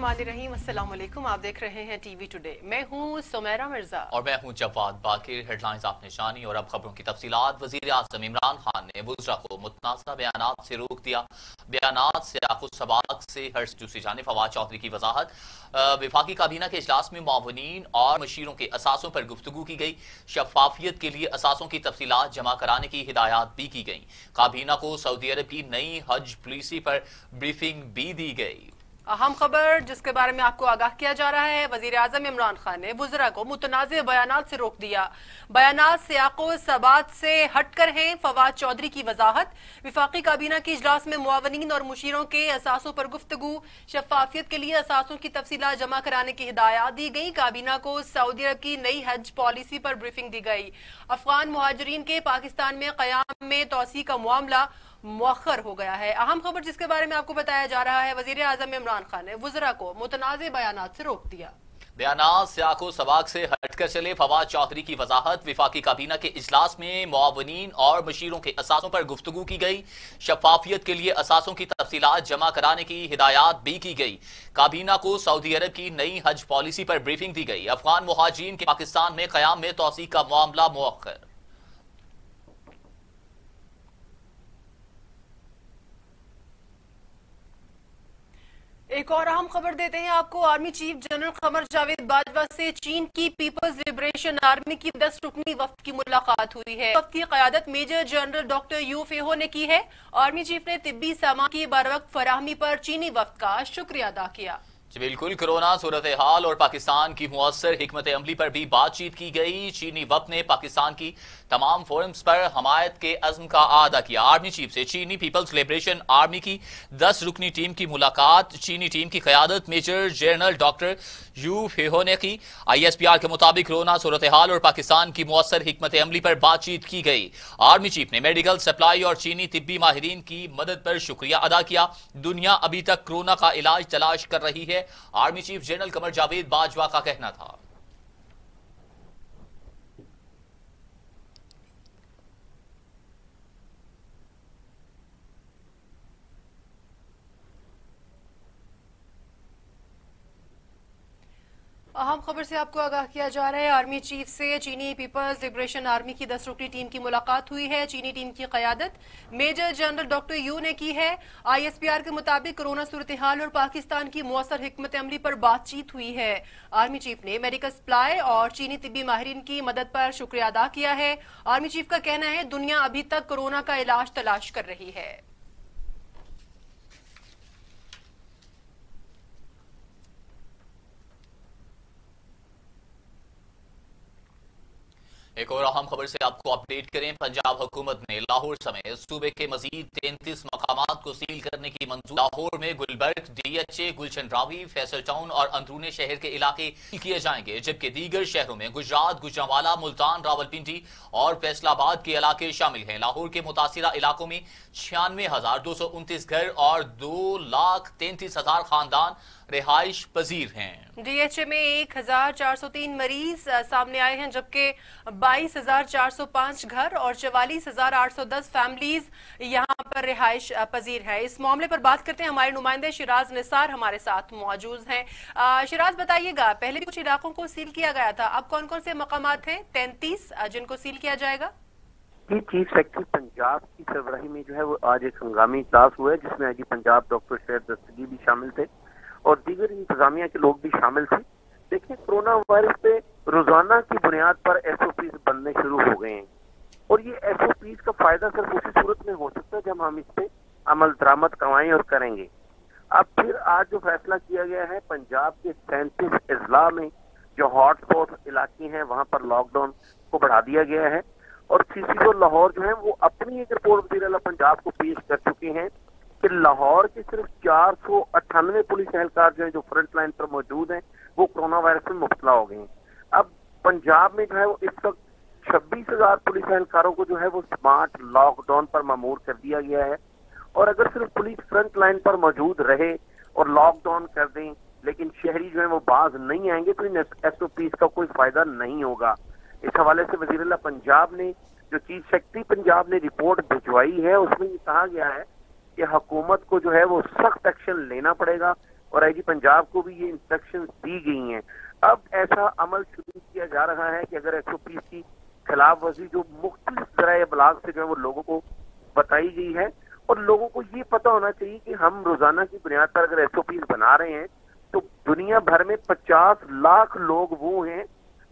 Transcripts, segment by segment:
बिस्मिल्लाहिर्रहमानिर्रहीम। अस्सलाम वालेकुम। आप देख रहे हैं टीवी टुडे। मैं हूं सुमैरा मिर्जा और मैं हूं जवाद बाकिर। हेडलाइंस आपने जानी और अब खबरों की तफसीलात। वजीर आज़म इमरान खान ने वज़रा को मुतनाज़ा बयानात से रोक दिया। बयानात सियाक़-उस-सबाक़ से हर्ष दूसरी जानिब फवाद चौधरी की वजाहत। वफाकी काबीना के इजलास में मुआवनीन और मशीरों के असासों पर गुफ्तगू की गई। शफाफियत के लिए असासों की तफसीलात जमा कराने की हिदायत भी की गई। काबीना को सऊदी अरब की नई हज पॉलिसी पर ब्रीफिंग भी दी गई। अहम खबर जिसके बारे में आपको आगाह किया जा रहा है, वजीर आजम इमरान खान ने वज़रा को मुतनाज़े बयानात से रोक दिया। बयानात सियाक़ो-सबाक़ से हटकर हैं, फवाद चौधरी की वजाहत। वफाकी काबीना के इजलास में मुआवनीन और मुशीरों के असासों पर गुफ्तगू। शफाफियत के लिए असासों की तफसीलात जमा कराने की हिदायत दी गई। काबीना को सऊदी अरब की नई हज पॉलिसी पर ब्रीफिंग दी गई। अफगान मुहाजिरीन के पाकिस्तान में क़याम में तोसी का मामला मुअख्खर हो गया है। अहम खबर जिसके बारे में आपको बताया जा रहा है, वजीर आज़म इमरान खान ने वज़रा को मुतनाज़े बयानात से रोक दिया। बयानात सियाक़ो-सबाक़ से हटकर चले, फवाद चौधरी की वजाहत। वफाकी काबीना के इजलास में मुआवनीन और मशीरों के असासों पर गुफ्तगू की गई। शफाफियत के लिए असासों की तफसीलात जमा कराने की हिदायत भी की गई। काबीना को सऊदी अरब की नई हज पॉलिसी पर ब्रीफिंग दी गई। अफगान मुहाजिरीन के पाकिस्तान में क़याम में तोसी का मामला मुअख्खर। एक और अहम खबर देते हैं आपको। Army chief general Qamar Javed Bajwa से चीन की पीपल्स लिबरेशन आर्मी की 10 रुकनी वफ्द की मुलाकात हुई है। वफ्द की क़यादत मेजर जनरल डॉक्टर यू फेहो ने की है। आर्मी चीफ ने तिब्बी सामान की बरवक्त फराहमी पर चीनी वफ्द का शुक्रिया अदा किया। बिल्कुल, कोरोना सूरत हाल और पाकिस्तान की मुअस्सर हिकमत अमली पर भी बातचीत की गई। चीनी वफ्द ने पाकिस्तान की तमाम फोरम्स पर हमायत के अज़्म का आदा किया। आर्मी चीफ से चीनी पीपल्स लिबरेशन आर्मी की 10 रुकनी टीम की मुलाकात। चीनी टीम की क़यादत मेजर जनरल डॉक्टर यू फेहो ने की। ISPR के मुताबिक कोरोना सूरत हाल और पाकिस्तान की मुअस्सर हिकमत अमली पर बातचीत की गई। आर्मी चीफ ने मेडिकल सप्लाई और चीनी तिब्बी माहिरीन की मदद पर शुक्रिया अदा किया। दुनिया अभी तक कोरोना का इलाज तलाश कर रही है, army chief general Qamar Javed Bajwa का कहना था। अहम खबर से आपको आगाह किया जा रहा है। आर्मी चीफ से चीनी पीपल्स लिबरेशन आर्मी की 10 रुकनी टीम की मुलाकात हुई है। चीनी टीम की क़यादत मेजर जनरल डॉक्टर यू ने की है। ISPR के मुताबिक कोरोना सूरत हाल और पाकिस्तान की मुअस्सर हिकमत अमली पर बातचीत हुई है। आर्मी चीफ ने मेडिकल सप्लाई और चीनी तिब्बी माहिरीन की मदद पर शुक्रिया अदा किया है। आर्मी चीफ का कहना है दुनिया अभी तक कोरोना का इलाज तलाश कर रही है। एक और अहम खबर से आपको अपडेट करें। पंजाब हुकूमत ने लाहौर समेत सूबे के मजीद 33 मकामात को सील करने की मंजूरी। लाहौर में गुलबर्ग, DHA, गुलशन रावी, फैसल टाउन और अंदरूनी शहर के इलाके सील किए जाएंगे, जबकि दीगर शहरों में गुजरात, गुजरांवाला, मुल्तान, रावलपिंडी और फैसलाबाद के इलाके शामिल हैं। लाहौर के मुतासिरा इलाकों में 96,229 घर और 2,33,000 खानदान रिहाइश पजीर हैं। DHA में 1,403 मरीज सामने आए हैं, जबकि 22,405 घर और 44,810 फैमिलीज यहाँ पर रिहाइश पजीर है। इस मामले पर बात करते हैं, हमारे नुमाइंदे शिराज निसार हमारे साथ मौजूद हैं। शिराज, बताइएगा, पहले भी कुछ इलाकों को सील किया गया था, अब कौन कौन से मकामात हैं 33 जिनको सील किया जाएगा? चीफ सेक्रेटरी पंजाब की सरबराही में जो है वो आज एक हंगामी इजलास हुआ है, जिसमें IG पंजाब डॉक्टर शेर दस्तगी भी शामिल थे और दीगर इंतजामिया के लोग भी शामिल थे। देखिए, कोरोना वायरस पे रोजाना की बुनियाद पर SOPs बनने शुरू हो गए हैं और ये SOPs का फायदा सिर्फ उसी सूरत में हो सकता है जब हम इस पे अमल दरामद करवाएं और करेंगे। अब फिर आज जो फैसला किया गया है, पंजाब के 37 अजला में जो हॉटस्पॉट इलाके हैं वहां पर लॉकडाउन को बढ़ा दिया गया है और CCO लाहौर जो है वो अपनी एक रिपोर्ट वज़ीर आला पंजाब को पेश कर चुके हैं कि लाहौर के सिर्फ 498 पुलिस एहलकार जो है जो फ्रंट लाइन पर मौजूद हैं वो कोरोना वायरस में मुब्तला हो गए हैं। अब पंजाब में जो है वो इस वक्त 26,000 पुलिस एहलकारों को जो है वो स्मार्ट लॉकडाउन पर मामूर कर दिया गया है और अगर सिर्फ पुलिस फ्रंट लाइन पर मौजूद रहे और लॉकडाउन कर दें लेकिन शहरी जो है वो बाज नहीं आएंगे तो इन SOPs का कोई फायदा नहीं होगा। इस हवाले से वज़ीर आला पंजाब ने जो चीफ सेक्रेटरी पंजाब ने रिपोर्ट भिजवाई है उसमें ये कहा गया है कि हुकूमत को जो है वो सख्त एक्शन लेना पड़ेगा اور आईजी पंजाब को भी ये इंस्ट्रक्शंस दी गई हैं। अब ऐसा अमल शुरू किया जा रहा है कि अगर एसओपी की खिलाफ वर्जी जो मुख्तलिफ तरह बलाग से जो है वो लोगों को बताई गई है, और लोगों को ये पता होना चाहिए कि हम रोजाना की बुनियाद पर अगर एसओपी बना रहे हैं तो दुनिया भर में 50 लाख लोग वो हैं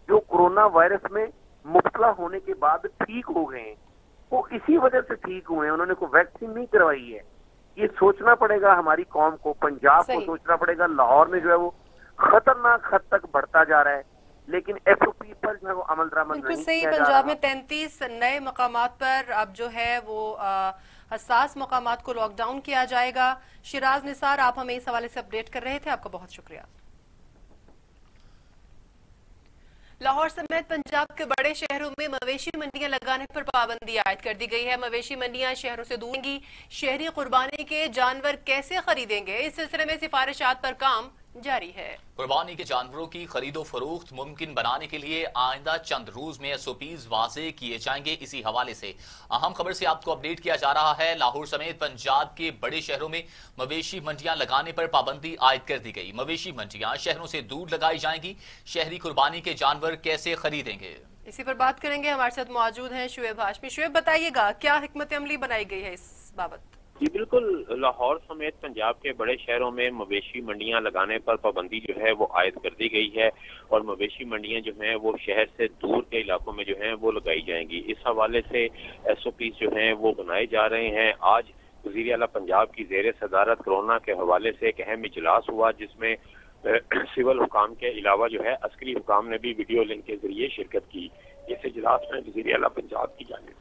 जो कोरोना वायरस में मुब्तला होने के बाद ठीक हो गए हैं। वो इसी वजह से ठीक हुए हैं, उन्होंने कोई वैक्सीन नहीं करवाई है। ये सोचना पड़ेगा हमारी कौम को, पंजाब को सोचना पड़ेगा। लाहौर में जो है वो खतरनाक हद तक बढ़ता जा रहा है, लेकिन एसओपी पर जो है वो अमल दरामद नहीं बिल्कुल सही। किया जा पंजाब रहा। में 33 नए मकामात पर अब जो है वो हसास मकामात को लॉकडाउन किया जाएगा। शिराज निसार, आप हमें इस हवाले से अपडेट कर रहे थे, आपका बहुत शुक्रिया। लाहौर समेत पंजाब के बड़े शहरों में मवेशी मंडियां लगाने पर पाबंदी आयद कर दी गई है। मवेशी मंडियां शहरों से दूर होंगी। शहरी कुर्बानी के जानवर कैसे खरीदेंगे, इस सिलसिले में सिफारिशात पर काम जारी है। कुर्बानी के जानवरों की खरीदो फरोख्त मुमकिन बनाने के लिए आइंदा चंद रोज में एसओपीज वाज़े किए जाएंगे। इसी हवाले से अहम खबर से आपको अपडेट किया जा रहा है। लाहौर समेत पंजाब के बड़े शहरों में मवेशी मंडियां लगाने पर पाबंदी आयद कर दी गई। मवेशी मंडियां शहरों से दूर लगाई जाएंगी। शहरी कुर्बानी के जानवर कैसे खरीदेंगे, इसी पर बात करेंगे। हमारे साथ मौजूद हैं शुएब हाशमी। शुएब, बताइएगा क्या हिकमत अमली बनाई गई है इस बाबत? जी बिल्कुल, लाहौर समेत पंजाब के बड़े शहरों में मवेशी मंडियां लगाने पर पाबंदी जो है वो आयद कर दी गई है, और मवेशी मंडियां जो हैं वो शहर से दूर के इलाकों में जो हैं वो लगाई जाएंगी। इस हवाले से एसओपी जो हैं वो बनाए जा रहे हैं। आज वज़ीर आला पंजाब की ज़ेर सदारत कोरोना के हवाले से एक अहम इजलास हुआ, जिसमें सिविल हुकाम के अलावा जो है अस्करी हुकाम ने भी वीडियो लिंक के जरिए शिरकत की। इस इजलास में वज़ीर आला पंजाब की जानिब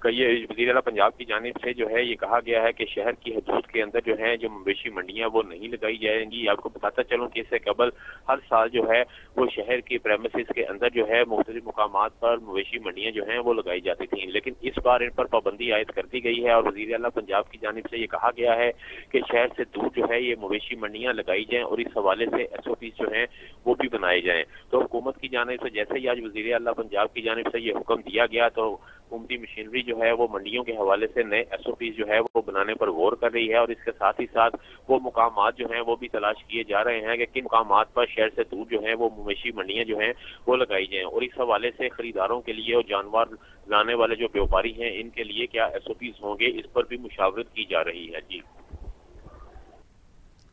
ये वज़ीर आला पंजाब की जानिब से जो है ये कहा गया है कि शहर की हदूद के अंदर जो है जो मवेशी मंडियां वो नहीं लगाई जाएंगी। आपको बताता चलूं कि इससे कबल हर साल जो है वो शहर की प्रेमिसेस के अंदर जो है मुख्तलिफ मुकामात पर मवेशी मंडियां जो हैं वो लगाई जाती थी, लेकिन इस बार इन पर पाबंदी आयद कर दी गई है। और वज़ीर आला पंजाब की जानिब से ये कहा गया है कि शहर से दूर जो है ये मवेशी मंडियां लगाई जाएं, और इस हवाले से एसओपी जो हैं वो भी बनाए जाएं। तो हुकूमत की जानिब से जैसे ही आज वज़ीर आला पंजाब की जानिब से ये हुक्म दिया गया, तो हुकूमती मशीनरी जो है वो मंडियों के हवाले से नए एसओपी जो है वो बनाने पर गौर कर रही है, और इसके साथ ही साथ वो मुकामात जो हैं वो भी तलाश किए जा रहे हैं कि किन मुकामात पर शहर से दूर जो है वो मवेशी मंडियां जो हैं वो लगाई जाएं। और इस हवाले से खरीदारों के लिए और जानवर लाने वाले जो व्यापारी हैं इनके लिए क्या एसओपी होंगे, इस पर भी मुशावरत की जा रही है। जी,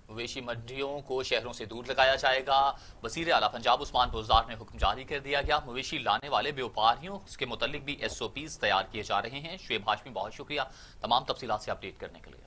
मवेशी मंडियों को शहरों से दूर लगाया जाएगा। वज़ीर आला पंजाब उस्मान बुज़दार ने हुक्म जारी कर दिया गया। मवेशी लाने वाले व्यापारियों के मुतालिक भी एसओपीज तैयार किए जा रहे हैं। शुएब हाशमी, बहुत शुक्रिया तमाम तफसीलात से अपडेट करने के लिए।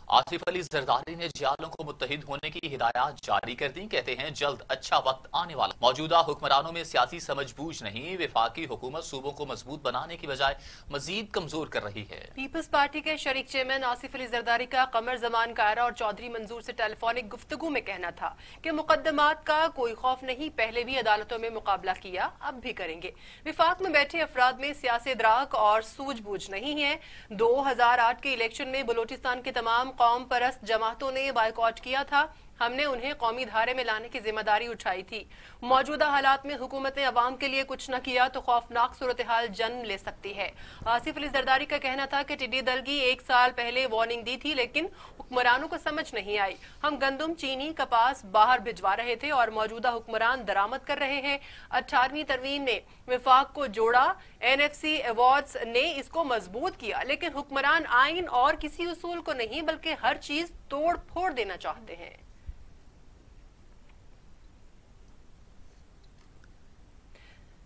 आसिफ अली जरदारी ने जियालों को मुत्तहिद होने की हिदायत जारी कर दी। कहते हैं जल्द अच्छा वक्त आने वाला। मौजूदा हुक्मरानों में सियासी समझबूझ नहीं, वफाकी हुकूमत सूबों को मजबूत बनाने की बजाय मजीद कमजोर कर रही है। पीपल्स पार्टी के शरीक चेयरमैन आसिफ अली जरदारी का कमर जमान कायरा और चौधरी मंजूर से टेलीफोनिक गुफ्तगू में कहना था कि मुकदमात का कोई खौफ नहीं, पहले भी अदालतों में मुकाबला किया, अब भी करेंगे। विफाक में बैठे अफराद में सियासी इदराक और सूझबूझ नहीं है। 2008 के इलेक्शन में बलोचिस्तान के तमाम कौम परस्त जमातों ने बायकॉट किया था। हमने उन्हें कौमी धारे में लाने की जिम्मेदारी उठाई थी। मौजूदा हालात में हुकूमत ने अवाम के लिए कुछ न किया तो खौफनाक सूरत हाल जन्म ले सकती है। आसिफ अली जरदारी का कहना था कि टिड्डी दल की 1 साल पहले वार्निंग दी थी, लेकिन हुक्मरानों को समझ नहीं आई। हम गंदम, चीनी, कपास बाहर भिजवा रहे थे और मौजूदा हुक्मरान दरामद कर रहे हैं। 18वीं तरमीम ने विफाक को जोड़ा, एनएफसी अवार्ड्स ने इसको मजबूत किया, लेकिन हुक्मरान आइन और किसी उसूल को नहीं बल्कि हर चीज तोड़ फोड़ देना चाहते हैं।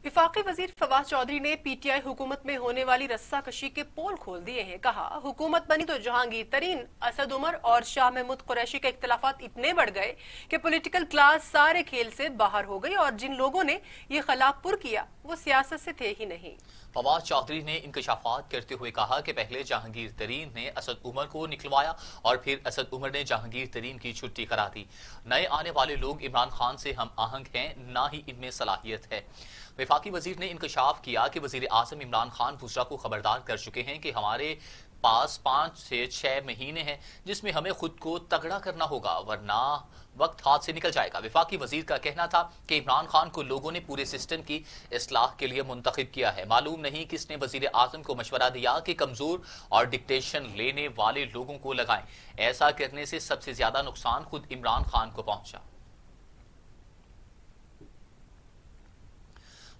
विफाकी वजीर फवाद चौधरी ने पीटीआई हुकूमत में होने वाली रस्सा कशी के पोल खोल दिए हैं। कहा हुकूमत बनी तो जहांगीर तरीन, असद उमर और शाह महमूद कुरैशी के इख्तलाफात इतने बढ़ गए कि पॉलिटिकल क्लास सारे खेल से बाहर हो गई और जिन लोगों ने ये खिलाफ पुर किया वो सियासत से थे ही नहीं। फवाद चौधरी ने इंकशाफात करते हुए कहा कि पहले जहांगीर तरीन ने असद उमर को निकलवाया और फिर असद उमर ने जहांगीर तरीन की छुट्टी करा दी। नए आने वाले लोग इमरान खान से हम आहंग हैं, ना ही इनमें सलाहियत है। वफाकी वजीर ने इंकशाफ किया कि वजीर आजम इमरान खान बुसरा को खबरदार कर चुके हैं कि हमारे پاس 5 سے 6 مہینے ہیں جس میں ہمیں خود کو تگڑا کرنا ہوگا ورنہ وقت ہاتھ سے نکل جائے گا۔ وفاقی وزیر کا کہنا تھا کہ عمران خان کو لوگوں نے پورے سسٹم کی اصلاح کے لیے منتخب کیا ہے۔ معلوم نہیں کس نے وزیر اعظم کو مشورہ دیا کہ کمزور اور ڈکٹیشن لینے والے لوگوں کو لگائیں۔ ایسا کرنے سے سب سے زیادہ نقصان خود عمران خان کو پہنچا۔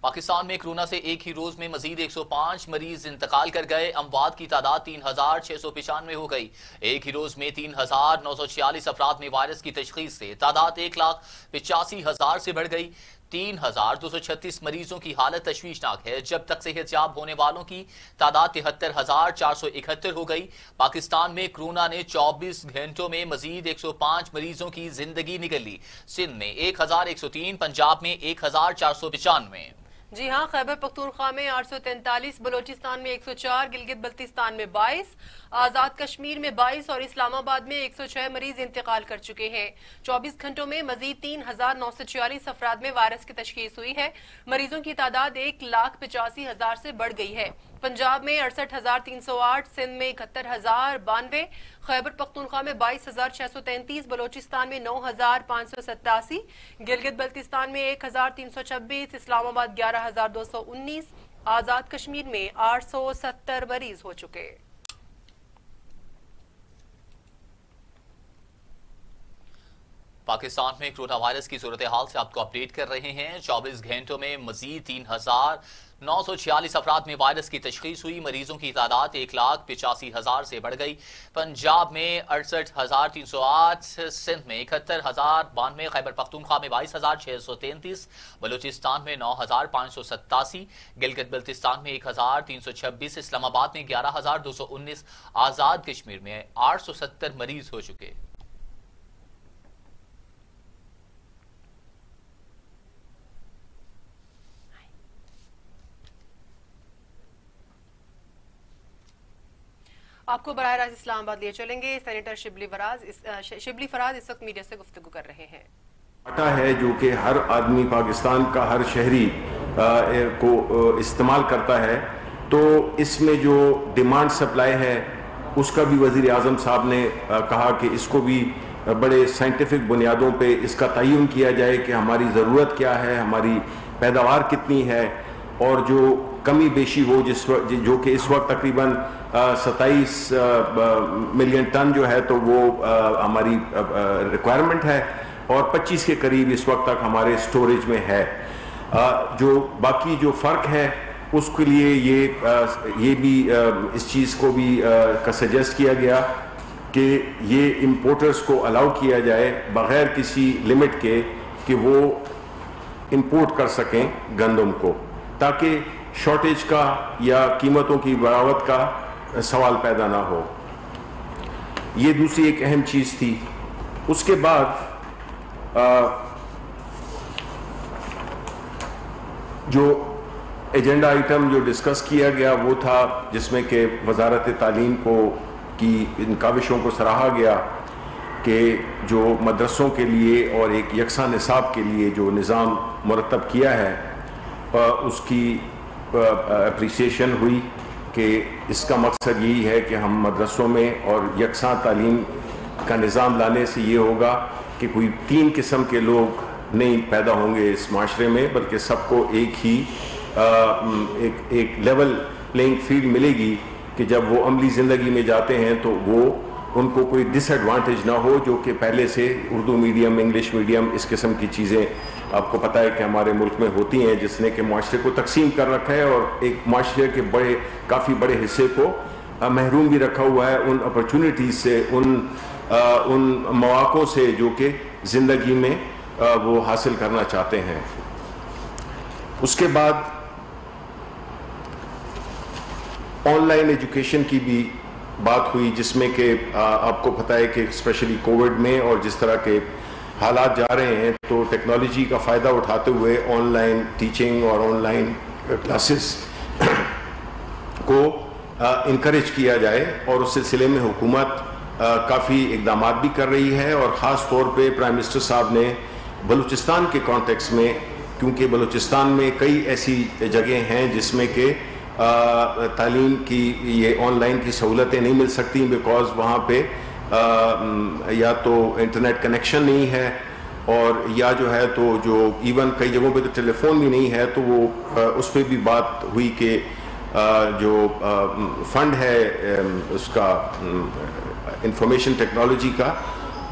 پاکستان میں کورونا سے ایک ہی روز میں مزید 105 مریض انتقال کر گئے۔ اموات کی تعداد 3695 ہو گئی۔ ایک ہی روز میں 3946 افراد میں وائرس کی تشخیص سے تعداد 1,85,000 سے بڑھ گئی۔ 3236 مریضوں کی حالت تشویشناک ہے، جب تک صحت یاب ہونے والوں کی تعداد 73,471 ہو گئی۔ پاکستان میں کورونا نے 24 گھنٹوں میں مزید 105 مریضوں کی زندگی نگل لی۔ سندھ میں 1103، پنجاب میں 1495۔ جی ہاں، خیبر پختونخوا میں 843، بلوچستان میں 104، گلگت بلتستان میں 22، آزاد کشمیر میں 22 اور اسلام آباد میں 106 مریض انتقال کر چکے ہیں۔ 24 گھنٹوں میں مزید 3,946 افراد میں وائرس کی تشخیص ہوئی ہے۔ مریضوں کی تعداد 1,85,000 سے بڑھ گئی ہے۔ پنجاب میں 68,308، سندھ میں 71,092، خیبر پختونخوا میں 22,633، بلوچستان میں 9,587، گلگت بلتستان میں 1,326، اسلام آباد 11,219، آزاد کشمیر میں 870 مریض ہو چکے۔ پاکستان میں کورونا وائرس کی صورتحال سے آپ کو اپڈیٹ کر رہے ہیں۔ 24 گھنٹوں میں مزید 3,946 افراد میں وائرس کی تشخیص ہوئی۔ مریضوں کی تعداد 1,85,000 سے بڑھ گئی۔ پنجاب میں 68,308، سندھ میں 71,092، خیبر پختونخوا میں 22,633، بلوچستان میں 9,587، گلگت بلتستان میں 1,326، اسلام آباد میں 11,219، آزاد کشمیر میں 870 مریض ہو چکے۔ آپ کو براہ راست اسلام آباد لے چلیں گے۔ سینیٹر شبلی فراز اس وقت میڈیا سے گفتگو کر رہے ہیں۔ آٹا ہے جو کہ ہر آدمی پاکستان کا ہر شہری کو استعمال کرتا ہے، تو اس میں جو ڈیمانڈ سپلائی ہے اس کا بھی وزیر اعظم صاحب نے کہا کہ اس کو بھی بڑے سائنٹیفک بنیادوں پہ اس کا تعین کیا جائے کہ ہماری ضرورت کیا ہے، ہماری پیداوار کتنی ہے، اور جو کمی بیشی ہو جو کہ اس وقت تقریباً 27 ملین ٹن جو ہے تو وہ ہماری ریکوائرمنٹ ہے، اور 25 کے قریب اس وقت تک ہمارے سٹوریج میں ہے۔ جو باقی جو فرق ہے اس کے لیے یہ بھی اس چیز کو بھی سجیسٹ کیا گیا کہ یہ امپورٹرز کو الاؤ کیا جائے بغیر کسی لمٹ کے کہ وہ امپورٹ کر سکیں گندم کو، تاکہ شارٹیج کا یا قیمتوں کی بڑھاوٹ کا سوال پیدا نہ ہو۔ یہ دوسری ایک اہم چیز تھی۔ اس کے بعد جو ایجنڈا آئٹم جو ڈسکس کیا گیا وہ تھا جس میں کہ وزارت تعلیم کی ان کاوشوں کو سراہا گیا کہ جو مدرسوں کے لیے اور ایک یکساں نصاب کے لیے جو نظام مرتب کیا ہے اس کی اپریسیشن ہوئی کہ اس کا مقصد یہی ہے کہ ہم مدرسوں میں اور یکساں تعلیم کا نظام لانے سے یہ ہوگا کہ کوئی 3 قسم کے لوگ نہیں پیدا ہوں گے اس معاشرے میں، بلکہ سب کو ایک ہی ایک لیول پلینگ فیلڈ ملے گی کہ جب وہ عملی زندگی میں جاتے ہیں تو وہ ان کو کوئی ڈس ایڈوانٹیج نہ ہو، جو کہ پہلے سے اردو میڈیم، انگلش میڈیم، اس قسم کی چیزیں آپ کو پتہ ہے کہ ہمارے ملک میں ہوتی ہیں، جس نے کہ معاشرے کو تقسیم کر رکھا ہے اور ایک معاشرے کے کافی بڑے حصے کو محروم بھی رکھا ہوا ہے ان اپرچونٹیز سے، ان مواقع سے جو کہ زندگی میں وہ حاصل کرنا چاہتے ہیں۔ اس کے بعد آن لائن ایجوکیشن کی بھی بات ہوئی، جس میں کہ آپ کو پتہ ہے کہ اسپیشلی کووڈ میں اور جس طرح کے حالات جا رہے ہیں تو ٹیکنالوجی کا فائدہ اٹھاتے ہوئے آن لائن ٹیچنگ اور آن لائن کلاسز کو انکریج کیا جائے، اور اس سلسلے میں حکومت کافی اقدامات بھی کر رہی ہے، اور خاص طور پہ پرائم منسٹر صاحب نے بلوچستان کے کانٹیکس میں، کیونکہ بلوچستان میں کئی ایسی جگہیں ہیں جس میں کہ تعلیم کی یہ آن لائن کی سہولتیں نہیں مل سکتی بیکاز وہاں پہ یا تو انٹرنیٹ کنیکشن نہیں ہے اور یا جو ہے تو جو ایون کئی جگہوں پہ تو ٹیلی فون بھی نہیں ہے، تو وہ اس پہ بھی بات ہوئی کہ جو فنڈ ہے اس کا انفارمیشن ٹیکنالوجی کا،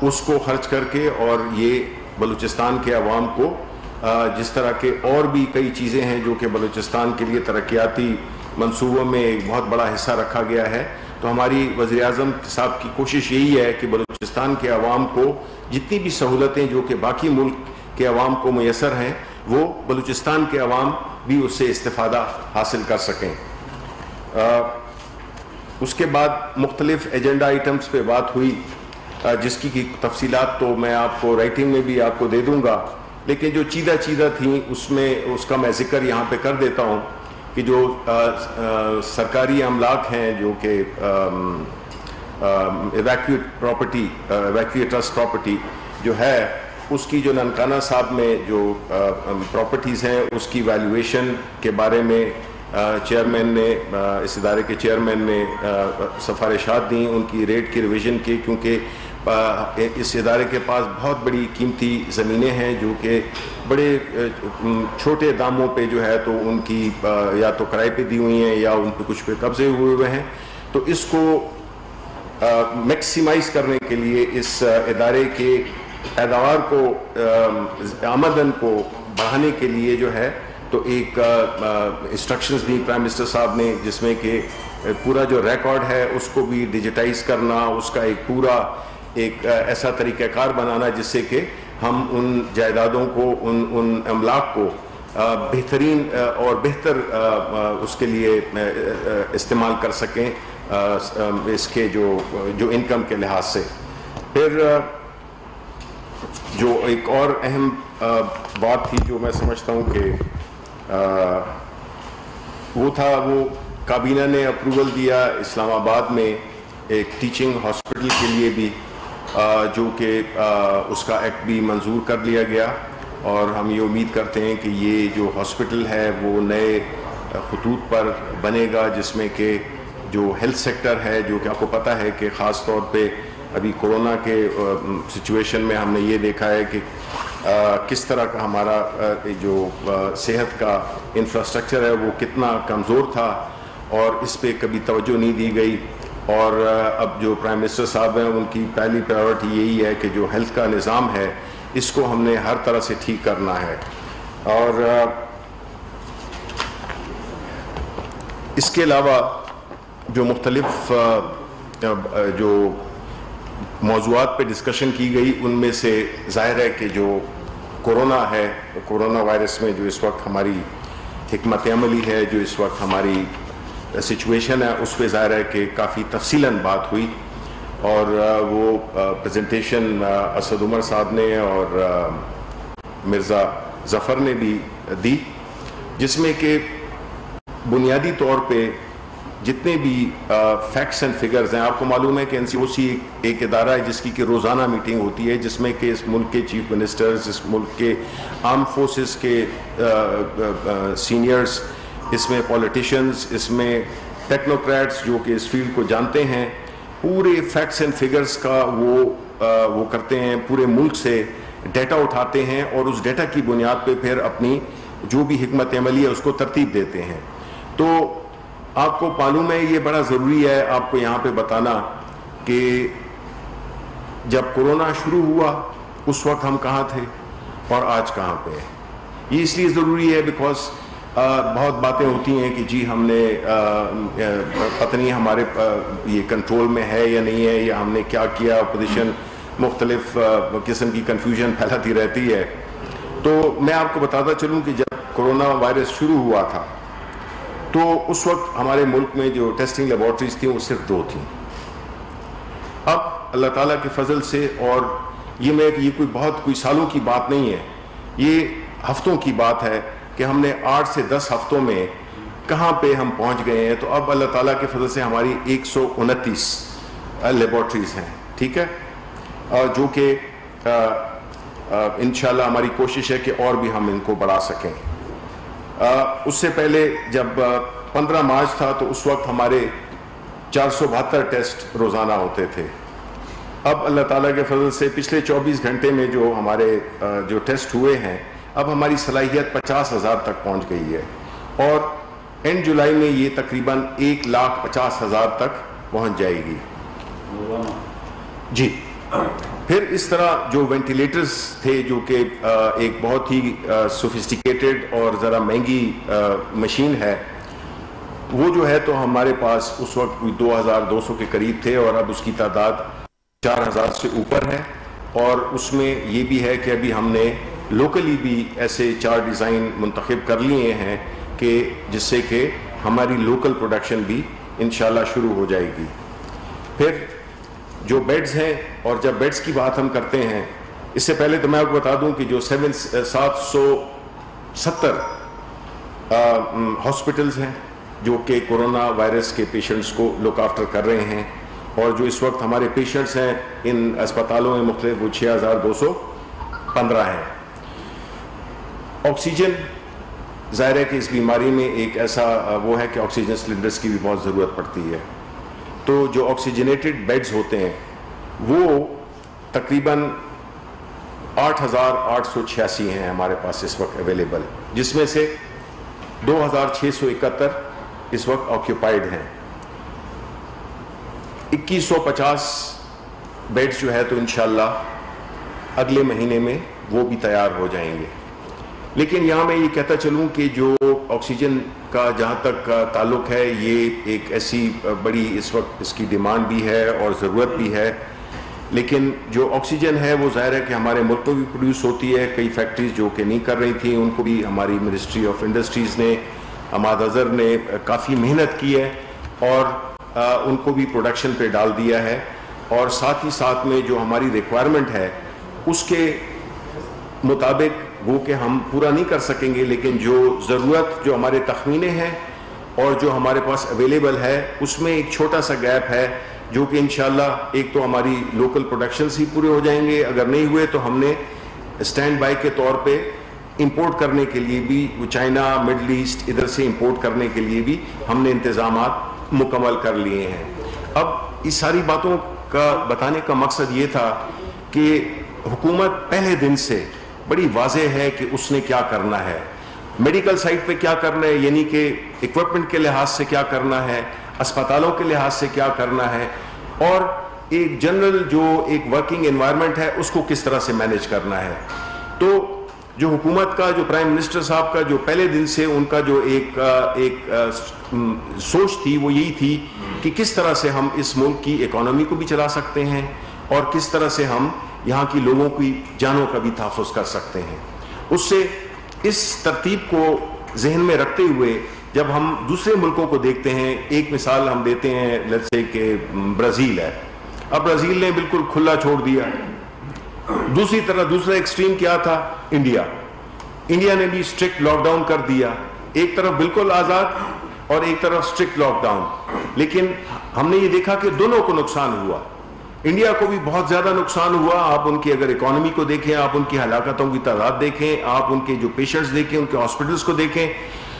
اس کو خرچ کر کے اور یہ بلوچستان کے عوام کو جس طرح کے اور بھی کئی چیزیں ہیں جو کہ بلوچستان کے لیے ترقیاتی منصوبوں میں ایک بہت بڑا حصہ رکھا گیا ہے، تو ہماری وزیر اعظم صاحب کی کوشش یہی ہے کہ بلوچستان کے عوام کو جتنی بھی سہولتیں جو کہ باقی ملک کے عوام کو میسر ہیں وہ بلوچستان کے عوام بھی اس سے استفادہ حاصل کر سکیں۔ اس کے بعد مختلف ایجنڈا آئٹمز پہ بات ہوئی جس کی تفصیلات تو میں آپ کو رائٹنگ میں بھی آپ کو دے دوں گا، لیکن جو چیدہ تھیں اس کا میں ذکر یہاں پہ کر دیتا ہوں کہ جو سرکاری املاک ہیں جو کہ ایویکویٹ ٹرسٹ پراپرٹی جو ہے، اس کی جو ننکانہ صاحب میں جو پراپرٹیز ہیں اس کی ویلیویشن کے بارے میں چیئرمین نے اس ادارے کے چیئرمین نے سفارشات دیں ان کی ریٹ کی ریویژن کی، کیونکہ اس ادارے کے پاس بہت بڑی قیمتی زمینیں ہیں جو کہ بڑے چھوٹے داموں پہ جو ہے تو ان کی یا تو کرائے پہ دی ہوئی ہیں یا ان پہ کچھ پہ قبضے ہوئے ہیں، تو اس کو میکسیمائز کرنے کے لیے اس ادارے کے پیداوار کو آمدن کو بڑھانے کے لیے جو ہے تو ایک انسٹرکشنز دی پرائم منسٹر صاحب نے، جس میں کہ پورا جو ریکارڈ ہے اس کو بھی ڈیجیٹائز کرنا، اس کا ایک پورا ایک ایسا طریقہ کار بنانا جس سے کہ ہم ان جائیدادوں کو ان املاک کو بہترین اور بہتر اس کے لیے استعمال کر سکیں اس کے جو انکم کے لحاظ سے۔ پھر جو ایک اور اہم بات تھی جو میں سمجھتا ہوں کہ وہ کابینہ نے اپروول دیا اسلام آباد میں ایک ٹیچنگ ہاسپٹل کے لیے بھی، جو کہ اس کا ایکٹ بھی منظور کر لیا گیا، اور ہم یہ امید کرتے ہیں کہ یہ جو ہاسپٹل ہے وہ نئے خطوط پر بنے گا، جس میں کہ جو ہیلتھ سیکٹر ہے جو کہ آپ کو پتہ ہے کہ خاص طور پہ ابھی کورونا کے سچویشن میں ہم نے یہ دیکھا ہے کہ کس طرح کا ہمارا جو صحت کا انفراسٹرکچر ہے وہ کتنا کمزور تھا اور اس پہ کبھی توجہ نہیں دی گئی، اور اب جو پرائم منسٹر صاحب ہیں ان کی پہلی پرائیورٹی یہی ہے کہ جو ہیلتھ کا نظام ہے اس کو ہم نے ہر طرح سے ٹھیک کرنا ہے۔ اور اس کے علاوہ جو مختلف جو موضوعات پہ ڈسکشن کی گئی ان میں سے ظاہر ہے کہ جو کورونا ہے، کورونا وائرس میں جو اس وقت ہماری حکمت عملی ہے، جو اس وقت ہماری سچویشن ہے، اس پہ ظاہر ہے کہ کافی تفصیلاً بات ہوئی، اور وہ پریزنٹیشن اسد عمر صاحب نے اور مرزا ظفر نے بھی دی، جس میں کہ بنیادی طور پہ جتنے بھی فیکٹس اینڈ فگرز ہیں، آپ کو معلوم ہے کہ NCOC ایک ادارہ ہے جس کی کہ روزانہ میٹنگ ہوتی ہے، جس میں کہ اس ملک کے چیف منسٹرز، اس ملک کے آرم فورسز کے سینئرز، اس میں پولیٹیشنز، اس میں ٹیکنوکریٹس جو کہ اس فیلڈ کو جانتے ہیں، پورے فیکٹس اینڈ فگرز کا وہ کرتے ہیں، پورے ملک سے ڈیٹا اٹھاتے ہیں اور اس ڈیٹا کی بنیاد پہ پھر اپنی جو بھی حکمت عملی ہے اس کو ترتیب دیتے ہیں۔ تو آپ کو معلوم ہے یہ بڑا ضروری ہے آپ کو یہاں پہ بتانا کہ جب کورونا شروع ہوا اس وقت ہم کہاں تھے اور آج کہاں پہ ہیں۔ یہ اس لیے ضروری ہے بیکاز بہت باتیں ہوتی ہیں کہ جی ہم نے پتہ نہیں ہمارے یہ کنٹرول میں ہے یا نہیں ہے، یا ہم نے کیا کیا، اپوزیشن مختلف قسم کی کنفیوژن پھیلاتی رہتی ہے۔ تو میں آپ کو بتاتا چلوں کہ جب کورونا وائرس شروع ہوا تھا تو اس وقت ہمارے ملک میں جو ٹیسٹنگ لیبارٹریز تھیں وہ صرف 2 تھیں۔ اب اللہ تعالیٰ کے فضل سے، اور یہ کوئی سالوں کی بات نہیں ہے، یہ ہفتوں کی بات ہے کہ ہم نے 8 سے 10 ہفتوں میں کہاں پہ ہم پہنچ گئے ہیں۔ تو اب اللہ تعالیٰ کے فضل سے ہماری 129 لیبارٹریز ہیں، ٹھیک ہے، اور جو کہ انشاءاللہ ہماری کوشش ہے کہ اور بھی ہم ان کو بڑھا سکیں۔ اس سے پہلے جب 15 मार्च था तो उस वक्त हमारे 472 टेस्ट रोज़ाना होते थे। अब अल्लाह ताला के फजल से पिछले 24 घंटे में जो हमारे जो टेस्ट हुए हैं, अब हमारी सलाहियत 50,000 तक पहुंच गई है और एंड जुलाई में ये तकरीबन 1,50,000 तक पहुंच जाएगी जी। फिर इस तरह जो वेंटिलेटर्स थे जो कि एक बहुत ही सोफिस्टिकेटेड और ज़रा महंगी मशीन है, वो जो है तो हमारे पास उस वक्त 2,200 के करीब थे और अब उसकी तादाद 4,000 से ऊपर है। और उसमें ये भी है कि अभी हमने लोकली भी ऐसे 4 डिज़ाइन मुंतखब कर लिए हैं कि जिससे कि हमारी लोकल प्रोडक्शन भी इंशाल्लाह शुरू हो जाएगी। फिर जो बेड्स हैं, और जब बेड्स की बात हम करते हैं, इससे पहले तो मैं आपको बता दूं कि जो 770 हॉस्पिटल्स हैं जो कि कोरोना वायरस के पेशेंट्स को लुक आफ्टर कर रहे हैं, और जो इस वक्त हमारे पेशेंट्स हैं इन अस्पतालों में मुख्तलिफ वो 6,215 हैं। ऑक्सीजन ज़ाहिर है कि इस बीमारी में एक ऐसा वो है कि ऑक्सीजन सिलेंडर्स की भी बहुत ज़रूरत पड़ती है। तो जो ऑक्सीजनेटेड बेड्स होते हैं वो तकरीबन 8,886 हैं हमारे पास इस वक्त अवेलेबल, जिसमें से 2,671 इस वक्त ऑक्यूपाइड हैं। 2150 बेड्स जो है तो इंशाल्लाह अगले महीने में वो भी तैयार हो जाएंगे। लेकिन यहाँ मैं ये कहता चलूँ कि जो ऑक्सीजन का जहाँ तक ताल्लुक है, ये एक ऐसी बड़ी इस वक्त इसकी डिमांड भी है और ज़रूरत भी है। लेकिन जो ऑक्सीजन है वो ज़ाहिर है कि हमारे मुल्क में भी प्रोड्यूस होती है। कई फैक्ट्रीज जो कि नहीं कर रही थी उनको भी हमारी मिनिस्ट्री ऑफ इंडस्ट्रीज़ ने, अहमद अज़हर ने काफ़ी मेहनत की है और उनको भी प्रोडक्शन पे डाल दिया है। और साथ ही साथ में जो हमारी रिक्वायरमेंट है उसके मुताबिक वो कि हम पूरा नहीं कर सकेंगे, लेकिन जो ज़रूरत जो हमारे तखमीने हैं और जो हमारे पास अवेलेबल है उसमें एक छोटा सा गैप है जो कि इंशाल्लाह एक तो हमारी लोकल प्रोडक्शन ही पूरे हो जाएंगे। अगर नहीं हुए तो हमने स्टैंड बाय के तौर पे इंपोर्ट करने के लिए भी, चाइना, मिडल ईस्ट, इधर से इंपोर्ट करने के लिए भी हमने इंतज़ामात मुकम्मल कर लिए हैं। अब इस सारी बातों का बताने का मकसद ये था कि हुकूमत पहले दिन से बड़ी वाज़ेह है कि उसने क्या करना है, मेडिकल साइड पे क्या करना है, यानी कि इक्विपमेंट के लिहाज से क्या करना है, अस्पतालों के लिहाज से क्या करना है, और एक जनरल जो एक वर्किंग एनवायरनमेंट है उसको किस तरह से मैनेज करना है। तो जो हुकूमत का, जो प्राइम मिनिस्टर साहब का जो पहले दिन से उनका जो एक सोच थी वो यही थी कि किस तरह से हम इस मुल्क की इकोनॉमी को भी चला सकते हैं और किस तरह से हम यहाँ की लोगों की जानों का भी तहफ़्फ़ुज़ कर सकते हैं। उससे इस तरतीब को जहन में रखते हुए जब हम दूसरे मुल्कों को देखते हैं, एक मिसाल हम देते हैं, लेट्स से कि ब्राज़ील है। अब ब्राज़ील ने बिल्कुल खुला छोड़ दिया। दूसरी तरफ दूसरा एक्सट्रीम क्या था? इंडिया ने भी स्ट्रिक्ट लॉकडाउन कर दिया, एक तरफ बिल्कुल आज़ाद और एक तरफ स्ट्रिक्ट लॉकडाउन। लेकिन हमने ये देखा कि दोनों को नुकसान हुआ। इंडिया को भी बहुत ज़्यादा नुकसान हुआ। आप उनकी अगर इकोनॉमी को देखें, आप उनकी हलाकतों की तादाद देखें, आप उनके जो पेशेंट्स देखें, उनके हॉस्पिटल्स को देखें,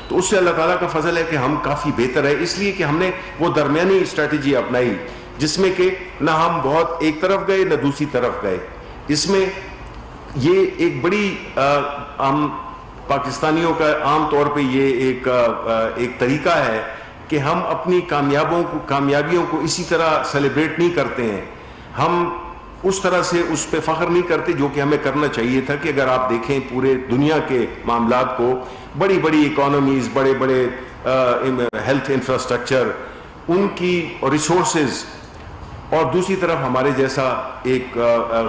तो उससे अल्लाह ताला का फजल है कि हम काफ़ी बेहतर है, इसलिए कि हमने वो दरमियानी स्ट्रेटजी अपनाई जिसमें कि ना हम बहुत एक तरफ गए ना दूसरी तरफ गए। इसमें ये एक बड़ी हम पाकिस्तानियों का आम तौर पे ये एक तरीका है कि हम अपनी कामयाबियों को इसी तरह सेलिब्रेट नहीं करते हैं, हम उस तरह से उस पर फ़ख्र नहीं करते जो कि हमें करना चाहिए था। कि अगर आप देखें पूरे दुनिया के मामलात को, बड़ी बड़ी इकोनॉमीज़, बड़े बड़े हेल्थ इंफ्रास्ट्रक्चर, उनकी रिसोर्सेज, और दूसरी तरफ हमारे जैसा एक